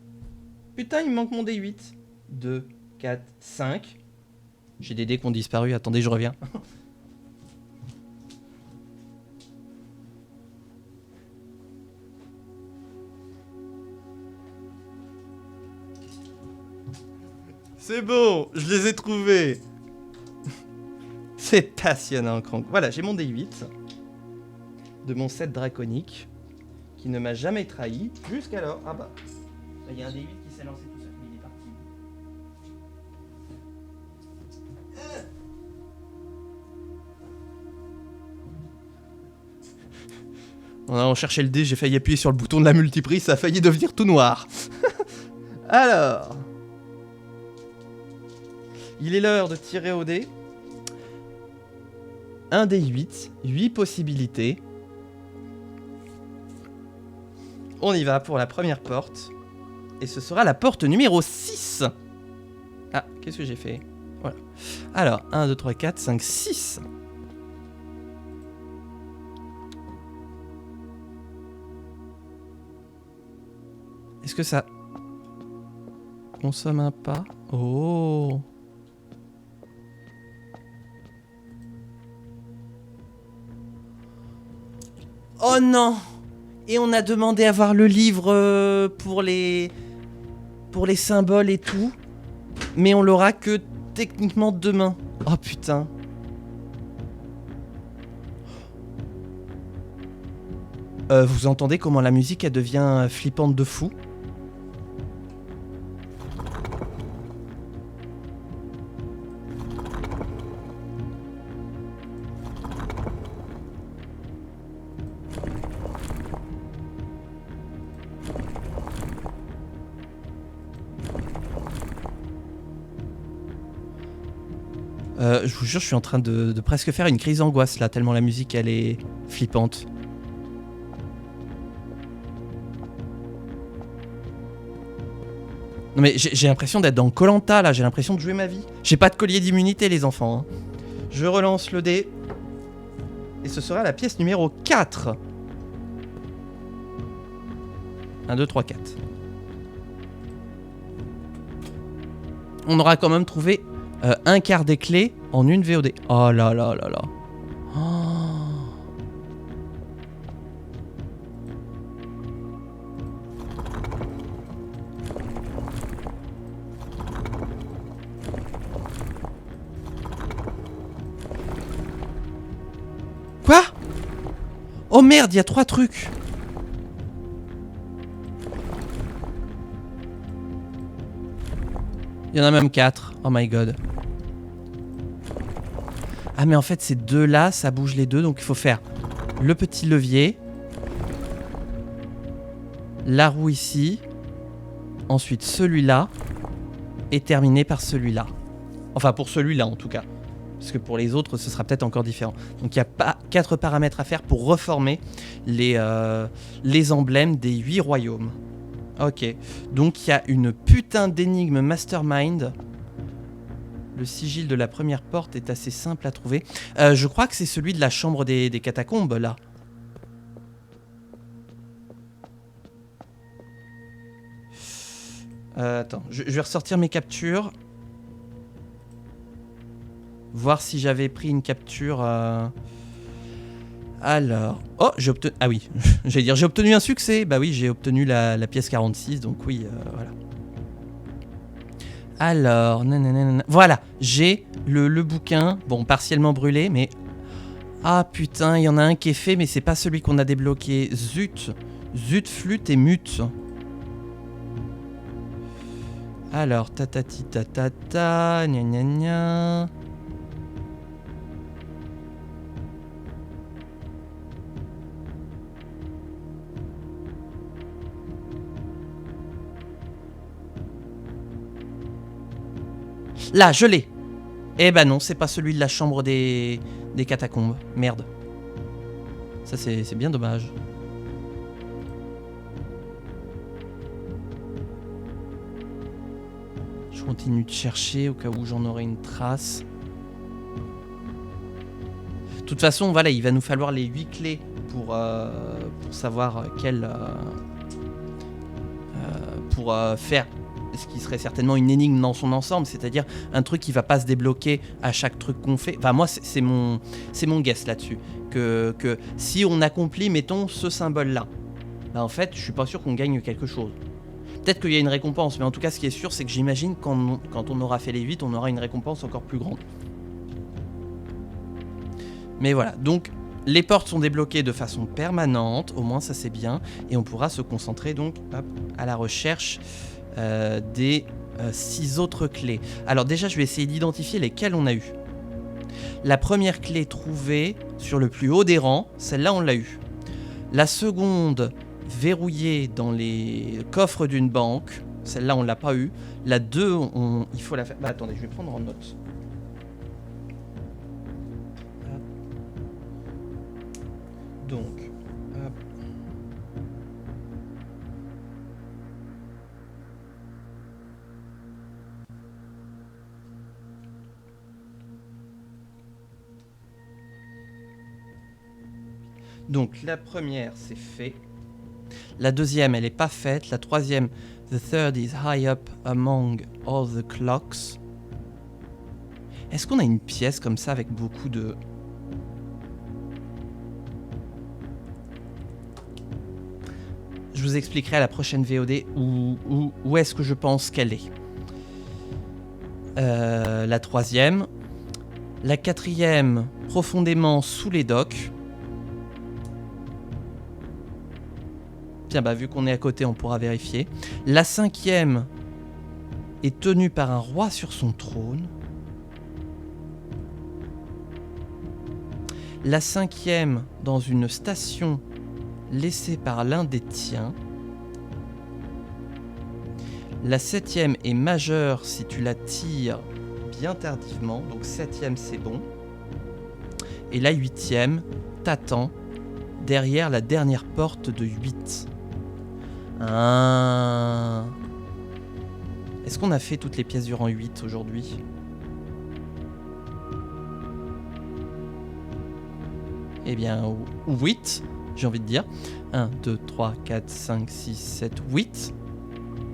Putain, il me manque mon D8. 2, 4, 5. J'ai des dés qui ont disparu. Attendez, je reviens. C'est bon, je les ai trouvés. C'est passionnant, Kronk. Voilà, j'ai mon D8 de mon set draconique qui ne m'a jamais trahi jusqu'alors. Ah bah, il y a un D8 qui s'est lancé tout seul. Il est parti. On cherchait le dé, j'ai failli appuyer sur le bouton de la multiprise, ça a failli devenir tout noir. Alors, il est l'heure de tirer au dé. Un dé 8, 8 possibilités. On y va pour la première porte. Et ce sera la porte numéro 6. Ah, qu'est-ce que j'ai fait? Voilà. Alors, 1, 2, 3, 4, 5, 6. Est-ce que ça consomme un pas? Oh! Oh non! Et on a demandé à voir le livre pour les symboles et tout. Mais on l'aura que techniquement demain. Oh putain. Vous entendez comment la musique elle devient flippante de fou? Je vous jure, je suis en train de presque faire une crise d'angoisse là, tellement la musique elle est flippante. Non mais j'ai l'impression d'être dans Koh-Lanta là, j'ai l'impression de jouer ma vie. J'ai pas de collier d'immunité les enfants. Hein. Je relance le dé. Et ce sera la pièce numéro 4. 1, 2, 3, 4. On aura quand même trouvé un quart des clés en une VOD. Oh là là là là. Oh. Quoi? Oh merde, il y a 3 trucs. Il y en a même 4. Oh my god. Ah mais en fait ces deux là, ça bouge les deux. Donc il faut faire le petit levier. La roue ici. Ensuite celui-là. Et terminer par celui-là. Enfin pour celui-là en tout cas. Parce que pour les autres ce sera peut-être encore différent. Donc il y a pas 4 paramètres à faire pour reformer les emblèmes des 8 royaumes. Ok, donc il y a une putain d'énigme mastermind. Le sigil de la première porte est assez simple à trouver. Je crois que c'est celui de la chambre des catacombes, là. Attends, je vais ressortir mes captures. Voir si j'avais pris une capture Alors... Oh, j'ai obtenu... Ah oui, j'allais dire, j'ai obtenu un succès. Bah oui, j'ai obtenu la pièce 46, donc oui, voilà. Alors, nanana, voilà, j'ai le bouquin, bon, partiellement brûlé, mais... Ah putain, il y en a un qui est fait, mais c'est pas celui qu'on a débloqué. Zut, zut, flûte et mute. Alors, tatati tatata, gna gna gna... Là, je l'ai. Eh ben non, c'est pas celui de la chambre des catacombes. Merde. Ça, c'est bien dommage. Je continue de chercher au cas où j'en aurai une trace. De toute façon, voilà, il va nous falloir les 8 clés pour savoir quelle... pour faire... ce qui serait certainement une énigme dans son ensemble, c'est-à-dire un truc qui va pas se débloquer à chaque truc qu'on fait. Enfin moi c'est mon guess là-dessus, que si on accomplit, mettons, ce symbole-là, bah en fait je suis pas sûr qu'on gagne quelque chose. Peut-être qu'il y a une récompense, mais en tout cas ce qui est sûr c'est que j'imagine quand on aura fait les 8, on aura une récompense encore plus grande. Mais voilà, donc les portes sont débloquées de façon permanente, au moins ça c'est bien, et on pourra se concentrer donc hop, à la recherche des 6 autres clés. Alors déjà, je vais essayer d'identifier lesquelles on a eu. La première clé trouvée sur le plus haut des rangs, celle-là on l'a eu. La seconde, verrouillée dans les coffres d'une banque, celle-là on l'a pas eu. La 2, il faut la faire... Bah attendez, je vais prendre en note. Donc, hop. Donc la première c'est fait. La deuxième elle est pas faite. La troisième, the third is high up among all the clocks. Est-ce qu'on a une pièce comme ça avec beaucoup de... Je vous expliquerai à la prochaine VOD où est-ce que je pense qu'elle est. La troisième. La quatrième, profondément sous les docks. Tiens, bah vu qu'on est à côté, on pourra vérifier. La cinquième est tenue par un roi sur son trône. La cinquième dans une station laissée par l'un des tiens. La septième est majeure si tu la tires bien tardivement, donc septième c'est bon. Et la huitième t'attend derrière la dernière porte de 8. Ah. Est-ce qu'on a fait toutes les pièces du rang 8 aujourd'hui ? Eh bien, 8, j'ai envie de dire. 1, 2, 3, 4, 5, 6, 7, 8.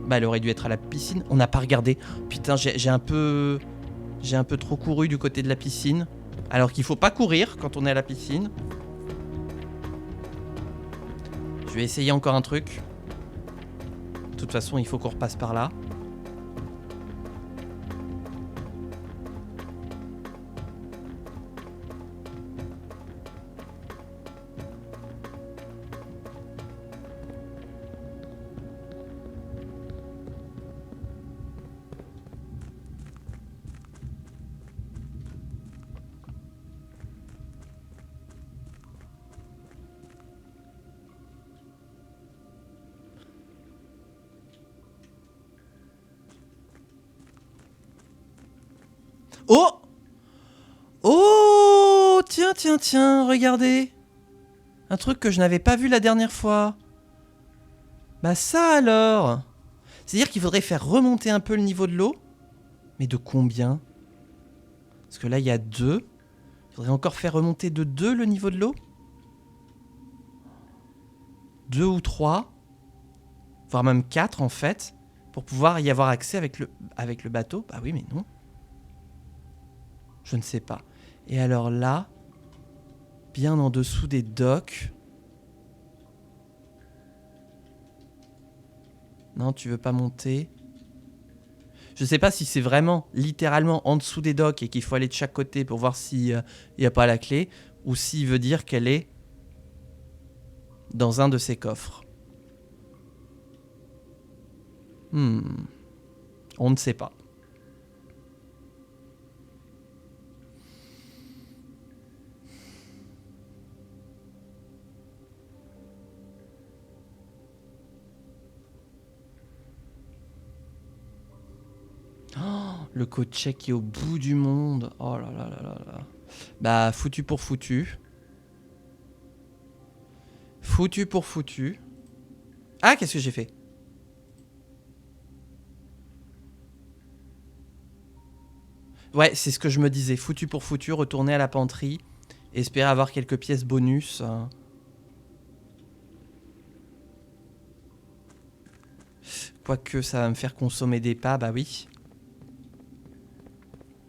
Bah, elle aurait dû être à la piscine. On n'a pas regardé. Putain, j'ai un peu trop couru du côté de la piscine. Alors qu'il faut pas courir quand on est à la piscine. Je vais essayer encore un truc. De toute façon, il faut qu'on repasse par là. Oh! Oh! Tiens, regardez! Un truc que je n'avais pas vu la dernière fois. Bah ça alors! C'est-à-dire qu'il faudrait faire remonter un peu le niveau de l'eau. Mais de combien? Parce que là, il y a 2. Il faudrait encore faire remonter de 2 le niveau de l'eau. 2 ou 3. Voire même 4 en fait. Pour pouvoir y avoir accès avec le bateau. Bah oui, mais non. Je ne sais pas. Et alors là... bien en dessous des docks. Non, tu veux pas monter. Je sais pas si c'est vraiment littéralement en dessous des docks et qu'il faut aller de chaque côté pour voir s'il n'y a pas la clé, ou s'il veut dire qu'elle est dans un de ces coffres. On ne sait pas. Le code check qui est au bout du monde. Oh là là là là là. Bah, foutu pour foutu. Foutu pour foutu. Ah, qu'est-ce que j'ai fait? Ouais, c'est ce que je me disais. Foutu pour foutu, retourner à la penterie. Espérer avoir quelques pièces bonus. Quoique ça va me faire consommer des pas, bah oui.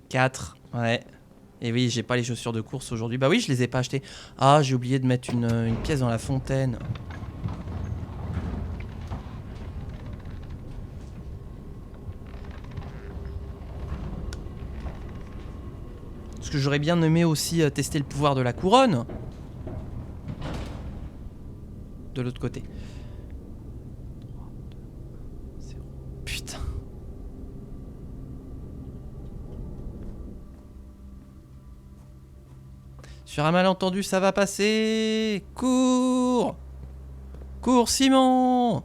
4, ouais. Et oui, j'ai pas les chaussures de course aujourd'hui. Bah oui, je les ai pas achetées. Ah, j'ai oublié de mettre une pièce dans la fontaine. Parce que j'aurais bien aimé aussi tester le pouvoir de la couronne. De l'autre côté. Putain. Sur un malentendu, ça va passer. Cours. Cours, Simon.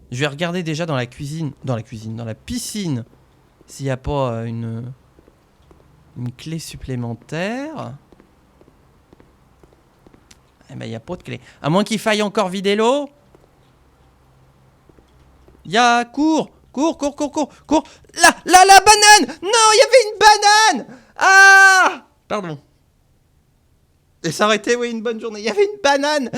Je vais regarder déjà dans la cuisine. Dans la piscine. S'il n'y a pas une clé supplémentaire. Eh ben, il n'y a pas de clé. À moins qu'il faille encore vider l'eau. Cours. Cours. Là, la banane. Non, il y avait une banane. Ah. Pardon. Et ça aurait été, oui, une bonne journée. Il y avait une banane.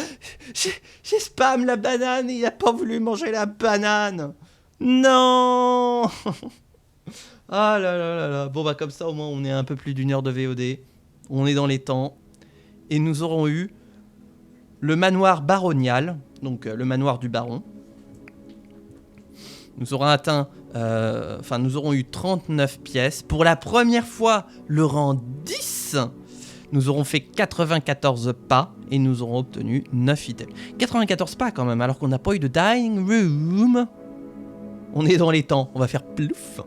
J'ai spam la banane et il n'a pas voulu manger la banane. Non. Ah là là là là. Bon, bah comme ça, au moins, on est à un peu plus d'1 heure de VOD. On est dans les temps. Et nous aurons eu le manoir baronial. Donc, le manoir du baron. Nous aurons atteint... nous aurons eu 39 pièces. Pour la première fois, le rang 10... Nous aurons fait 94 pas et nous aurons obtenu 9 items. 94 pas quand même, alors qu'on n'a pas eu de dining room. On est dans les temps, on va faire plouf.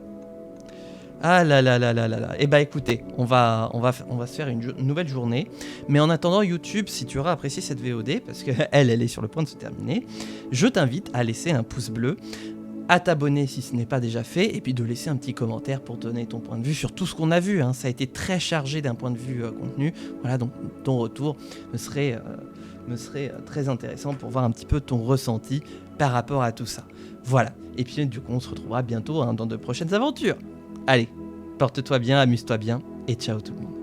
Ah là là là là là là. Eh bah écoutez, on va se faire une nouvelle journée. Mais en attendant, YouTube, si tu auras apprécié cette VOD, parce qu'elle est sur le point de se terminer, je t'invite à laisser un pouce bleu, à t'abonner si ce n'est pas déjà fait, et puis de laisser un petit commentaire pour donner ton point de vue sur tout ce qu'on a vu. Hein. Ça a été très chargé d'un point de vue contenu. Voilà, donc ton retour me serait très intéressant pour voir un petit peu ton ressenti par rapport à tout ça. Voilà, et puis du coup on se retrouvera bientôt dans de prochaines aventures. Allez, porte-toi bien, amuse-toi bien, et ciao tout le monde.